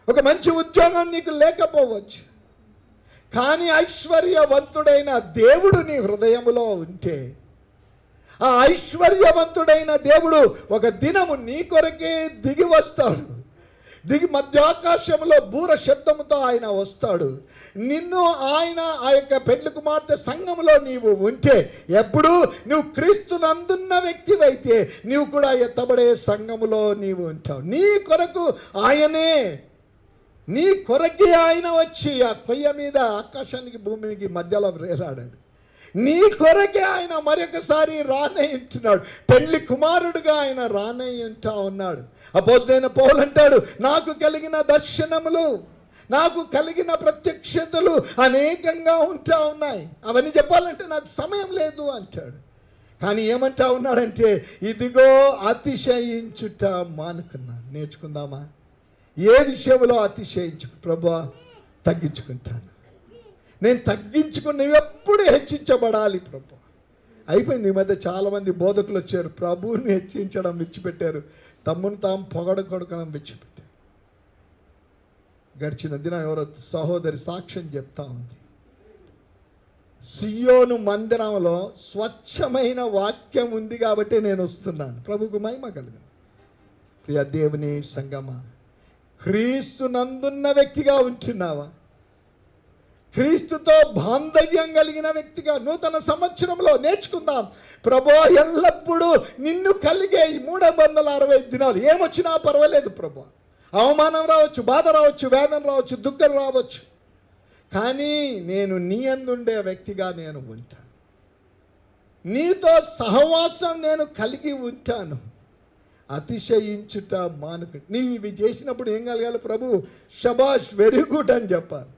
S4: ఒక మంచి ఉద్యోగం నీకు లేకపోవచ్చు, కానీ ఐశ్వర్యవంతుడైన దేవుడు నీ హృదయములో ఉంటే, ఆ ఐశ్వర్యవంతుడైన దేవుడు ఒక దినము నీ కొరకే దిగి వస్తాడు. దిగి మధ్యాకాశంలో బూర శబ్దముతో ఆయన వస్తాడు. నిన్ను ఆయన ఆ యొక్క పెండ్లి కుమార్తె సంఘములో నీవు ఉంటే, ఎప్పుడు నువ్వు క్రీస్తునందున్న వ్యక్తివైతే నీవు కూడా ఎత్తబడే సంఘములో నీవు ఉంటావు. నీ కొరకు ఆయనే, నీ కొరకే ఆయన వచ్చి ఆ కొయ్య మీద ఆకాశానికి భూమికి మధ్యలో వేలాడాడు. నీ కొరకే ఆయన మరొకసారి రానయ్యుంటున్నాడు. పెళ్లి కుమారుడుగా ఆయన రానయ్యుంటా ఉన్నాడు. అపోజిటైన పౌలు అంటాడు, నాకు కలిగిన దర్శనములు, నాకు కలిగిన ప్రత్యక్షతలు అనేకంగా ఉంటా ఉన్నాయి, అవన్నీ చెప్పాలంటే నాకు సమయం లేదు అంటాడు. కానీ ఏమంటా ఉన్నాడంటే, ఇదిగో అతిశయించుట మానుకున్నాను. నేర్చుకుందామా? ఏ విషయంలో అతిశయించు? ప్రభువా తగ్గించుకుంటాను, నేను తగ్గించుకుని ఎప్పుడు హెచ్చించబడాలి ప్రభు. అయిపోయింది. ఈ మధ్య చాలామంది బోధకులు వచ్చారు, ప్రభువుని హెచ్చించడం విడిచిపెట్టారు, తమ్మును తాము పొగడకొడకడం విడిచిపెట్టారు. గడిచిన దినం ఎవరో సహోదరి సాక్ష్యం చెప్తా ఉంది, సియోను మందిరంలో స్వచ్ఛమైన వాక్యం ఉంది కాబట్టి నేను వస్తున్నాను. ప్రభుకు మహిమ కలుగును. ప్రియ దేవుని సంగమా, క్రీస్తు నందున్న వ్యక్తిగా ఉంటున్నావా? క్రీస్తుతో బాంధవ్యం కలిగిన వ్యక్తిగా నూతన సంవత్సరంలో నేర్చుకుందాం. ప్రభా, ఎల్లప్పుడూ నిన్ను కలిగే ఈ 365 దినాలు ఏమొచ్చినా పర్వాలేదు ప్రభా. అవమానం రావచ్చు, బాధ రావచ్చు, వేదన రావచ్చు, దుఃఖం రావచ్చు, కానీ నేను నీ అందుండే వ్యక్తిగా నేను ఉంటాను. నీతో సహవాసం నేను కలిగి ఉంటాను. అతిశయించుట మానుకు. నీ ఇవి చేసినప్పుడు ఏం కలగాలి? ప్రభు షబాష్, వెరీ గుడ్ అని చెప్పాలి.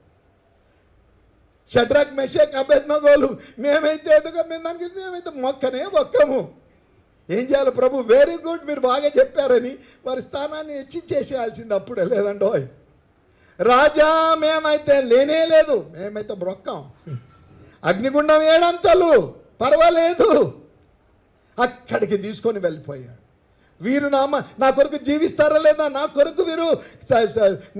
S4: షడ్రక్, మెషక్, అబేద్నగోలు మేమైతే మేమైతే మొక్కనే మొక్కము. ఏం చేయాలి? ప్రభు వెరీ గుడ్, మీరు బాగా చెప్పారని వారి స్థానాన్ని హెచ్చించేసేయాల్సింది. అప్పుడే లేదండో రాజా, మేమైతే లేనే లేదు, మేమైతే మొక్కం. అగ్నిగుండం 7 అంతలు పర్వాలేదు, అక్కడికి తీసుకొని వెళ్ళిపోయాడు. వీరు నా కొరకు జీవిస్తారా లేదా, నా కొరకు వీరు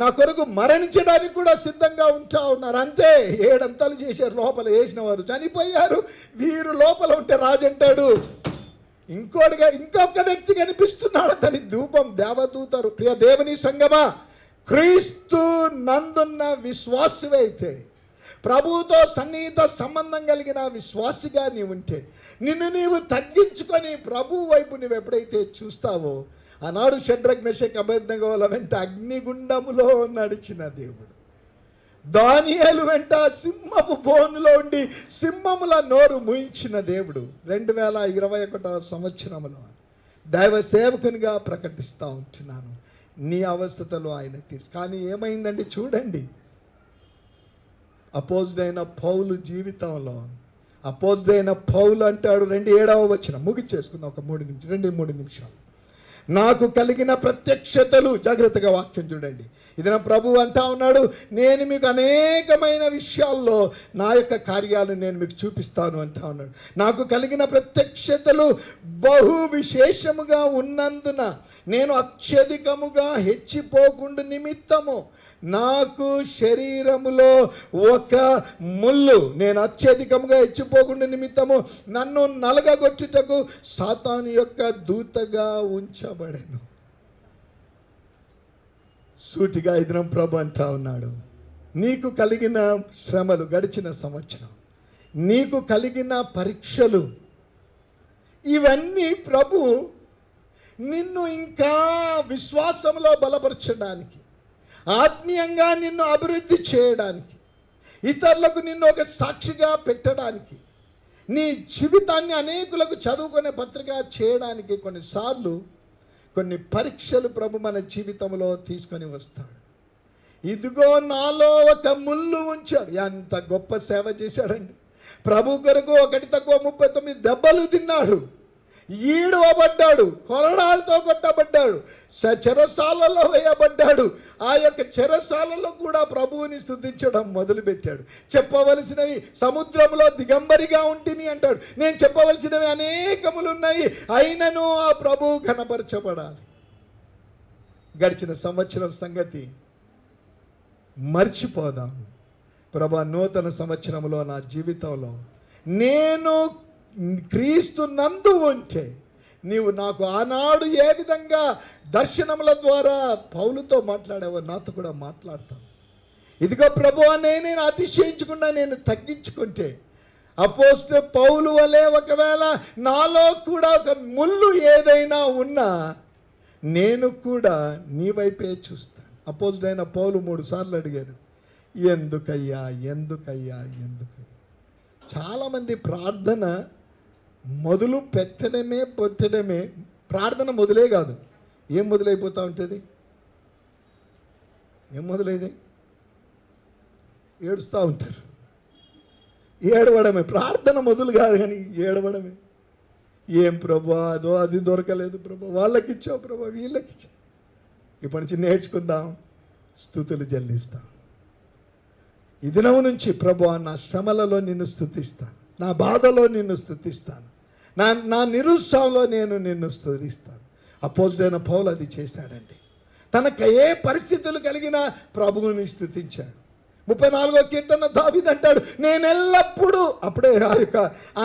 S4: నా కొరకు మరణించడానికి కూడా సిద్ధంగా ఉంటా ఉన్నారు. అంతే, 7 అంతలు చేశారు. లోపల వేసిన వారు చనిపోయారు. వీరు లోపల ఉంటే రాజు అంటాడు. ఇంకొక వ్యక్తి కనిపిస్తున్నాడు, అతని ధూపం దేవదూతరు. ప్రియ దేవుని సంగమా, క్రీస్తు నందున్న విశ్వాసమైతే, ప్రభువుతో సన్నిహిత సంబంధం కలిగిన విశ్వాసిగా నీవు ఉంటే, నిన్ను నీవు తగ్గించుకొని ప్రభు వైపు నువ్వు ఎప్పుడైతే చూస్తావో, ఆనాడు షడ్రక్, మెషక్, అబేద్నగోల వెంట అగ్నిగుండములో నడిచిన దేవుడు, దానియేలు వెంట సింహపు బోనులో ఉండి సింహముల నోరు మూయించిన దేవుడు 2021వ సంవత్సరంలో దైవ సేవకునిగా ప్రకటిస్తూ ఉంటున్నాను. నీ అవస్థతలో ఆయన తీర్చు. కానీ ఏమైందండి చూడండి, అపోజిడైన పౌలు జీవితంలో, అపోజిడైన పౌలు అంటాడు 2:7 వచనం, ముగిచ్చేసుకుందాం ఒక 2-3 నిమిషాలు. నాకు కలిగిన ప్రత్యక్షతలు, జాగ్రత్తగా వాక్యం చూడండి. ఇది నా ప్రభు అంటా ఉన్నాడు, నేను మీకు అనేకమైన విషయాల్లో నా యొక్క కార్యాలు నేను మీకు చూపిస్తాను అంటా ఉన్నాడు. నాకు కలిగిన ప్రత్యక్షతలు బహు విశేషముగా ఉన్నందున నేను అత్యధికముగా హెచ్చిపోకుండా నిమిత్తము నాకు శరీరములో ఒక ముళ్ళు, నేను అత్యధికముగా హెచ్చిపోకుండా నిమిత్తము నన్ను నలగగొట్టుటకు సాతాను యొక్క దూతగా ఉంచబడెను. సూటిగా ఇదినం ప్రభు అంటా ఉన్నాడు, నీకు కలిగిన శ్రమలు గడిచిన సంవత్సరం, నీకు కలిగిన పరీక్షలు, ఇవన్నీ ప్రభు నిన్ను ఇంకా విశ్వాసంలో బలపరచడానికి, ఆత్మీయంగా నిన్ను అభివృద్ధి చేయడానికి, ఇతరులకు నిన్ను ఒక సాక్షిగా పెట్టడానికి, నీ జీవితాన్ని అనేకులకు చదువుకునే పత్రిక చేయడానికి కొన్నిసార్లు కొన్ని పరీక్షలు ప్రభు మన జీవితంలో తీసుకొని వస్తాడు. ఇదిగో నాలో ఒక ముళ్ళు ఉంచాడు. ఎంత గొప్ప సేవ చేశాడండి ప్రభు కొరకు. 1 తక్కువ 39 దెబ్బలు తిన్నాడు, ఈడవబడ్డాడు, కొరడాలతో కొట్టబడ్డాడు, చెరసాలలో వేయబడ్డాడు. ఆ యొక్క చెరసాలలో కూడా ప్రభువుని స్తుతించడం మొదలుపెట్టాడు. చెప్పవలసినవి సముద్రంలో దిగంబరిగా ఉంటిని అంటాడు. నేను చెప్పవలసినవి అనేకములు ఉన్నాయి, అయినను ఆ ప్రభువు ఘనపరచబడాలి. గడిచిన సంవత్సరం సంగతి మర్చిపోదాం. ప్రభా, నూతన సంవత్సరంలో నా జీవితంలో నేను క్రీస్తు నందు ఉంటే, నీవు నాకు ఆనాడు ఏ విధంగా దర్శనముల ద్వారా పౌలుతో మాట్లాడావో నాతో కూడా మాట్లాడతాను. ఇదిగో ప్రభువా, నేను అతిశయించకుండా నేను తగ్గించుకుంటే, అపోస్తలుడైన పౌలు వలె ఒకవేళ నాలో కూడా ఒక ముళ్ళు ఏదైనా ఉన్నా నేను కూడా నీ వైపే చూస్తాను. అపోస్తలుడైన పౌలు 3 సార్లు అడిగారు, ఎందుకయ్యా ఎందుకయ్యా ఎందుకయ్యా. చాలామంది ప్రార్థన మొదలు పెట్టడమే ప్రార్థన మొదలే కాదు. ఏం మొదలైపోతూ ఉంటుంది? ఏం మొదలైంది? ఏడుస్తూ ఉంటారు. ఏడవడమే ప్రార్థన మొదలు కాదు, కానీ ఏడవడమే. ఏం ప్రభా, అదో అది దొరకలేదు ప్రభా, వాళ్ళకి ఇచ్చావు ప్రభా, వీళ్ళకి ఇచ్చావు. ఇప్పటి నుంచి నేర్చుకుందాం, స్తుతులు చెల్లిస్తాం. ఈ దినం నుంచి ప్రభా, నా శ్రమలలో నిన్ను స్తుతిస్తాను, నా బాధలో నిన్ను స్తుతిస్తాను, నా నిరుత్సాహంలో నేను నిన్ను స్తుతిస్తాను. అపోజిడైన పౌలు అది చేశాడండి. తనకు ఏ పరిస్థితులు కలిగినా ప్రభువుని స్తుతించాడు. 34వ కీర్తన దావీదు అంటాడు, నేను ఎల్లప్పుడూ, అప్పుడే ఆ యొక్క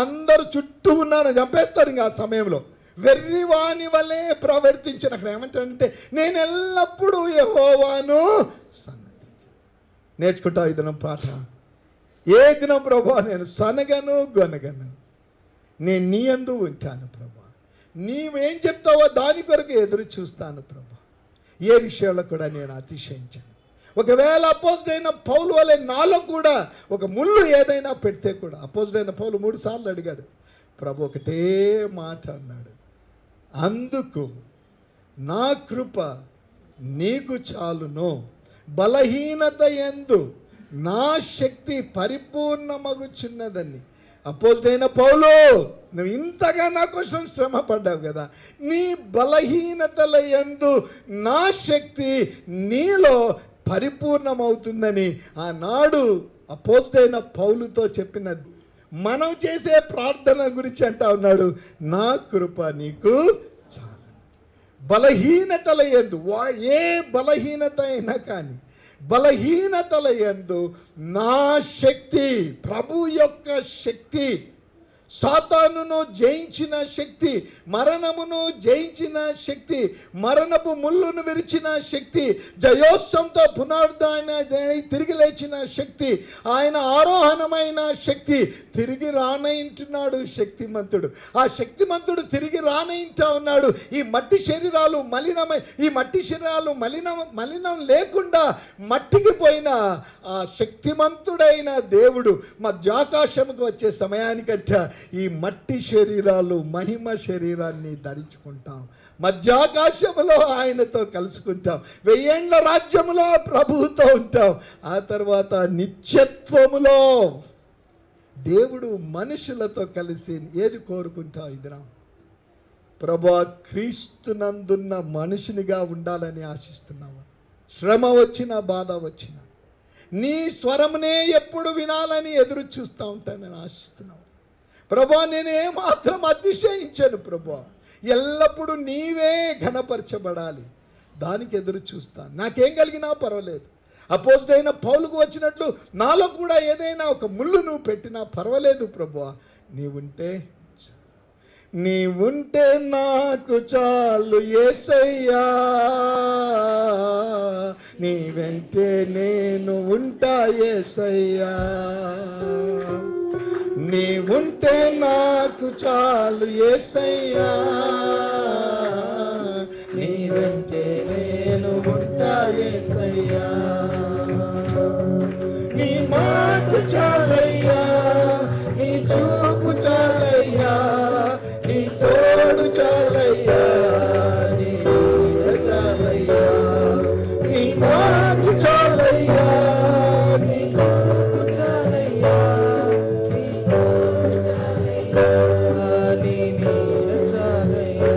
S4: అందరు చుట్టూ ఉన్నాను చంపేస్తాడు ఇంకా ఆ సమయంలో, వెర్రివాని వలె ప్రవర్తించిన. అక్కడ ఏమంటాడంటే, నేను ఎల్లప్పుడూ యెహోవాను సన్నతించాను. నేర్చుకుంటా ఇదనం పాట. ఏ దినం ప్రభా నేను సనగను గొనగను, నేను నీ యందు ఉంటాను ప్రభా. నీవేం చెప్తావో దాని కొరకు ఎదురు చూస్తాను ప్రభా. ఏ విషయంలో కూడా నేను అతిశయించను. ఒకవేళ అపోజిడైన పౌలు వలె నాలో కూడా ఒక ముళ్ళు ఏదైనా పెడితే కూడా, అపోజిడైన పౌలు 3 సార్లు అడిగాడు, ప్రభు ఒకటే మాట అన్నాడు, అందుకు నా కృప నీకు చాలును, బలహీనత యందు నా శక్తి పరిపూర్ణమగుచున్నదని. అపోజిడైన పౌలు, నువ్వు ఇంతగా నా కోసం శ్రమ పడ్డావు కదా, నీ బలహీనతల యందు నా శక్తి నీలో పరిపూర్ణమవుతుందని ఆనాడు అపోజిడైన పౌలుతో చెప్పినది. మనం చేసే ప్రార్థన గురించి అంటా ఉన్నాడు, నా కృప నీకు చాలు. బలహీనతల యందు, ఏ బలహీనత అయినా కానీ బలహీనతల యందు నా శక్తి, ప్రభు యొక్క శక్తి, సాతానును జయించిన శక్తి, మరణమును జయించిన శక్తి, మరణపు ముళ్ళును విరిచిన శక్తి, జయోత్సవంతో పునరుద్ధరణ తిరిగి లేచిన శక్తి, ఆయన ఆరోహణమైన శక్తి, తిరిగి రానయింటున్నాడు శక్తిమంతుడు. ఆ శక్తిమంతుడు తిరిగి రానయింటా ఉన్నాడు. ఈ మట్టి శరీరాలు మలినం లేకుండా మట్టికి పోయిన ఆ శక్తిమంతుడైన దేవుడు మధ్యాకాశముకు వచ్చే సమయానికంటే ఈ మట్టి శరీరాలు మహిమ శరీరాన్ని ధరించుకుంటాం, మధ్యాకాశములో ఆయనతో కలుసుకుంటాం, 1000 ఏండ్ల రాజ్యములో ప్రభువుతో ఉంటాం. ఆ తర్వాత నిత్యత్వములో దేవుడు మనుషులతో కలిసి ఏది కోరుకుంటావు? ఇదిరా ప్రభా, క్రీస్తునందున్న మనుషునిగా ఉండాలని ఆశిస్తున్నావా? శ్రమ వచ్చినా బాధ వచ్చినా నీ స్వరమునే ఎప్పుడు వినాలని ఎదురు చూస్తూ ఉంటానని ఆశిస్తున్నావు ప్రభా. నేనేమాత్రం అతిశయించను ప్రభా, ఎల్లప్పుడూ నీవే ఘనపరచబడాలి, దానికి ఎదురు చూస్తాను. నాకేం కలిగినా పర్వాలేదు. అపోజిడైన పౌలుకు వచ్చినట్లు నాలో కూడా ఏదైనా ఒక ముళ్ళు నువ్వు పెట్టినా పర్వాలేదు ప్రభువా, నీవుంటే నాకు చాలు యేసయ్యా, నీ వెంటే నేను ఉంటా యేసయ్యా, నీవుంటే నాకు చాలు యేసయ్యా, నీ వెంటే నేను ఉంటా యేసయ్యా, నీ మాట చాలయ్యా, నీ చూపు చాలయ్యా, నీ తోడు చాలయ్యా, నీ నీడ చాలయ్యా, నీ మాట చాలయ్యా, నీ చూపు చాలయ్యా, నీ తోడు చాలయ్యా, నీ నీడ చాలయ్యా,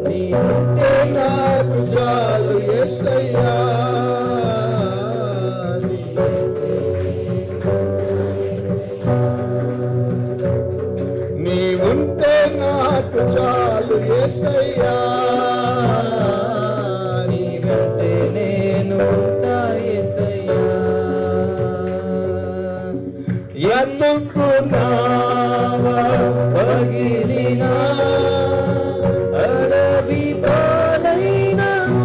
S4: నీ ఉంటే నాకు చాలు యేసయ్యా, నీవుంటే నాకు చాలు యేసయ్యా, నీ వెంటే నేను ఉంటా యేసయ్యా, ఎందుకు నావా పగిలినా అడవి పాలైనను,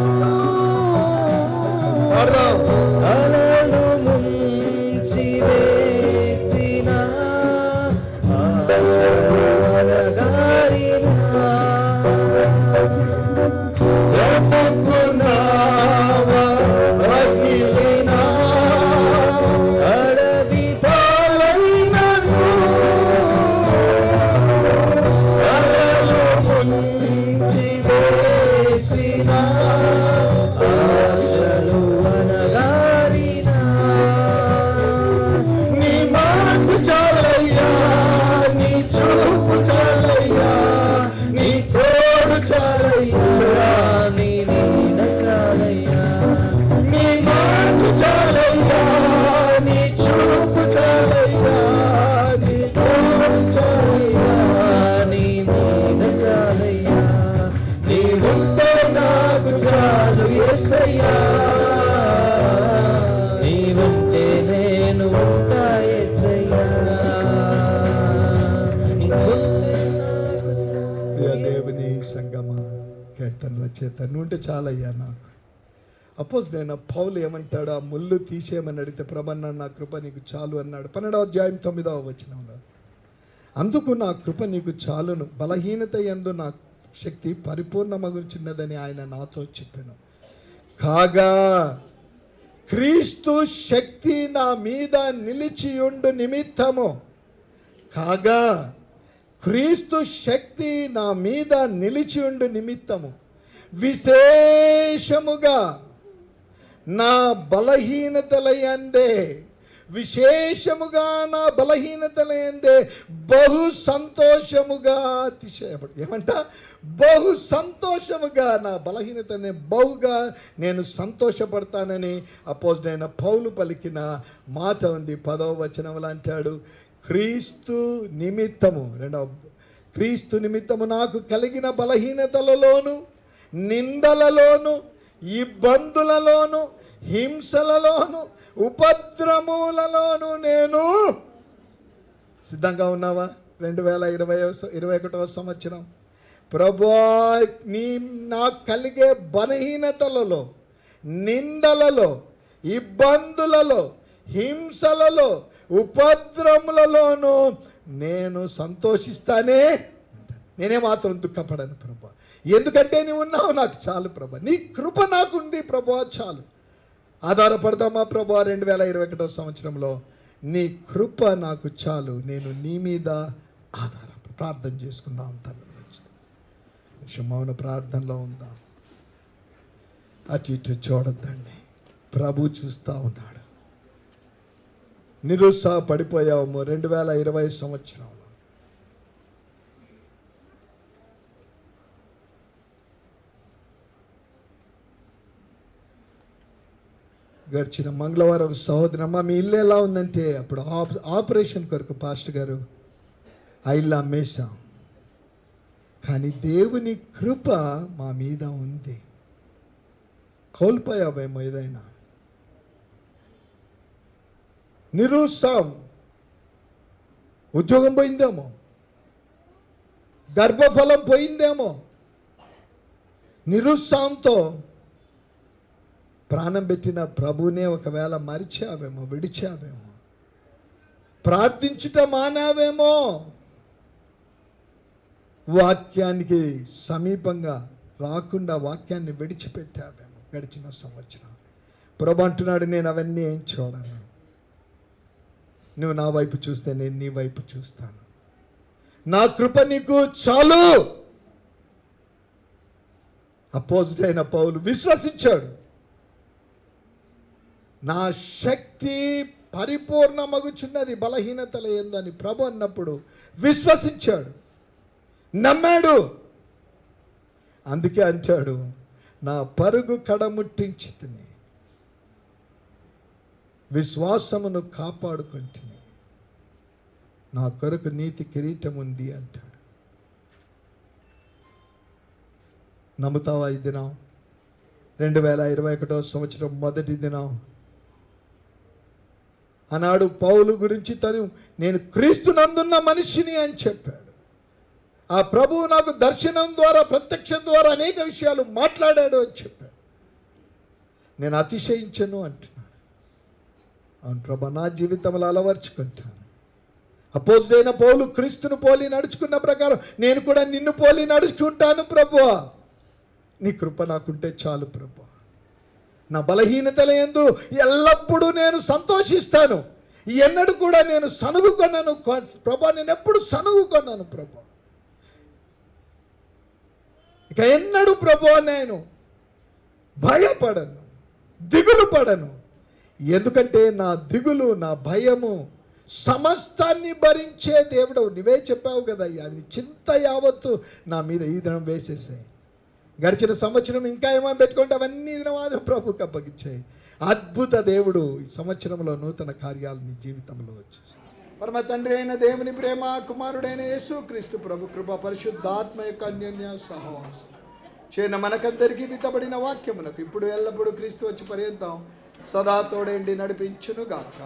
S4: అలలు ముంచి వేసిన అడవి పాలైనను, అలలు ముంచి వేసిన ఆశలు అనగారిన, నీ మాట చాలయ్యా, నీ చూపు చాలయ్యా, నీ తోడు చాలయ్యా, నీ నీడ చాలయ్యా, నీ మాట చాలయ్యా, నీ చూపు చాలయ్యా, నీ తోడు చాలయ్యా, నీ నీడ చాలయ్యా, నీ ఉంటే నాకు చాలు యేసయ్యా, నీ ఉంటే నేను ఉంటా యేసయ్యా, దేవుని సంగమా కీర్తనల చేత నువ్వు ఉంటే చాలయ్యా నాకు. అపోజిట్ పౌలు ఏమంటాడు? ఆ ముళ్ళు తీసేయమని అడిగితే ప్రభన్న నా కృప నీకు చాలు అన్నాడు. 12వ అధ్యాయం 9వ వచనంలో, అందుకు నా కృప నీకు చాలును, బలహీనత యందు నా శక్తి పరిపూర్ణమగుచున్నదని ఆయన నాతో చెప్పాను. కాగా క్రీస్తు శక్తి నా మీద నిలిచియుండు నిమిత్తము, కాగా క్రీస్తు శక్తి నా మీద నిలిచియుండు నిమిత్తము విశేషముగా నా బలహీనతలయందే, విశేషముగా నా బలహీనతలయందే బహు సంతోషముగా అతిశయపడు. ఏమంట? బహు సంతోషముగా నా బలహీనతనే బహుగా నేను సంతోషపడతానని అపోజిట్ పౌలు పలికిన మాట ఉంది. 10వ వచనంలో అంటాడు, క్రీస్తు నిమిత్తము, క్రీస్తు నిమిత్తము నాకు కలిగిన బలహీనతలలోను, నిందలలోను, ఇబ్బందులలోను, హింసలలోను, ఉపద్రములలోను నేను సిద్ధంగా ఉన్నావా? 2021వ సంవత్సరం ప్రభువా, నాకు కలిగే బలహీనతలలో, నిందలలో, ఇబ్బందులలో, హింసలలో, ఉపద్రములలోనూ నేను సంతోషిస్తానే, నేనే మాత్రం దుఃఖపడను ప్రభా. ఎందుకంటే నీవు ఉన్నావు, నాకు చాలు ప్రభా. నీ కృప నాకుంది ప్రభా, చాలు. ఆధారపడదామా ప్రభా? 2021వ సంవత్సరంలో నీ కృప నాకు చాలు, నేను నీ మీద ప్రార్థన చేసుకుందాం. తల్లి మౌన ప్రార్థనలో ఉందాం. అటు ఇటు చూడద్దండి, ప్రభు చూస్తూ ఉన్నాడు. నిరుత్సాహపడిపోయాము 2020 సంవత్సరంలో. గడిచిన మంగళవారం సహోదరమ్మ మీ ఇల్లు ఎలా ఉందంటే, అప్పుడు ఆపరేషన్ కొరకు పాస్టర్ గారు ఆ ఇల్లు అమ్మేశాం, కానీ దేవుని కృప మా మీద ఉంది. కోల్పోయావేమో ఏదైనా, నిరుత్సాహం, ఉద్యోగం పోయిందేమో, గర్భఫలం పోయిందేమో, నిరుత్సాహంతో ప్రాణం పెట్టిన ప్రభునే ఒకవేళ మరిచావేమో, విడిచావేమో, ప్రార్థించుట మానావేమో, వాక్యానికి సమీపంగా రాకుండా వాక్యాన్ని విడిచిపెట్టావేమో గడిచిన సంవత్సరం. ప్రభు అంటున్నాడు, నేను అవన్నీ ఏం చూడను, నువ్వు నా వైపు చూస్తే నేను నీ వైపు చూస్తాను, నా కృప నీకు చాలు. అపోజిట్ అయిన పౌలు విశ్వసించాడు, నా శక్తి పరిపూర్ణమగుచున్నది బలహీనతల యందని ప్రభు అన్నప్పుడు విశ్వసించాడు, నమ్మాడు. అందుకే అంటాడు, నా పరుగు కడముట్టించితిని, విశ్వాసమును కాపాడుకుంటుని, నా కొరకు నీతి కిరీటం ఉంది అంటాడు. నమ్ముతావా? ఈ దినం 2021వ సంవత్సరం మొదటి దినం ఆనాడు పౌలు గురించి నేను క్రీస్తునందున్న మనిషిని అని చెప్పాడు. ఆ ప్రభువు నాకు దర్శనం ద్వారా, ప్రత్యక్షం ద్వారా అనేక విషయాలు మాట్లాడాడు అని చెప్పాడు. నేను అతిశయించను అంటున్నాను. అవును ప్రభా, నా జీవితంలో అలవర్చుకుంటాను. అపోజిట్ అయిన పౌలు క్రీస్తును పోలి నడుచుకున్న ప్రకారం నేను కూడా నిన్ను పోలి నడుచుకుంటాను ప్రభువా. నీ కృప నాకుంటే చాలు ప్రభువా. నా బలహీనతల యందు ఎల్లప్పుడూ నేను సంతోషిస్తాను. ఎన్నడూ కూడా నేను సనుగుకొన్నాను ప్రభా, నేను ఎప్పుడు సనుగుకొన్నాను ప్రభా. ఇక ఎన్నడూ ప్రభువా నేను భయపడను, దిగులు పడను. ఎందుకంటే నా దిగులు, నా భయము సమస్తాన్ని భరించే దేవుడు. నువ్వే చెప్పావు కదా అయ్యా, నీ చింత యావత్తు నా మీద ఈ దినం వేసేసాయి. గడిచిన సంవత్సరం ఇంకా ఏమో పెట్టుకుంటే అవన్నీ దినవాదం ప్రభుకి అప్పగించాయి. అద్భుత దేవుడు ఈ సంవత్సరంలో నూతన కార్యాలు నీ జీవితంలో వచ్చేసి పరమ తండ్రి అయిన దేవుని ప్రేమ, కుమారుడైన యేసు క్రీస్తు ప్రభు కృప, పరిశుద్ధాత్మ యొక్క అన్యోన్య సహవాసం చేయన మనకందరికీ విత్తబడిన వాక్యమునకు ఇప్పుడు ఎల్లప్పుడూ క్రీస్తు వచ్చి పర్యంతం సదా తోడేండి నడిపించునుగాక.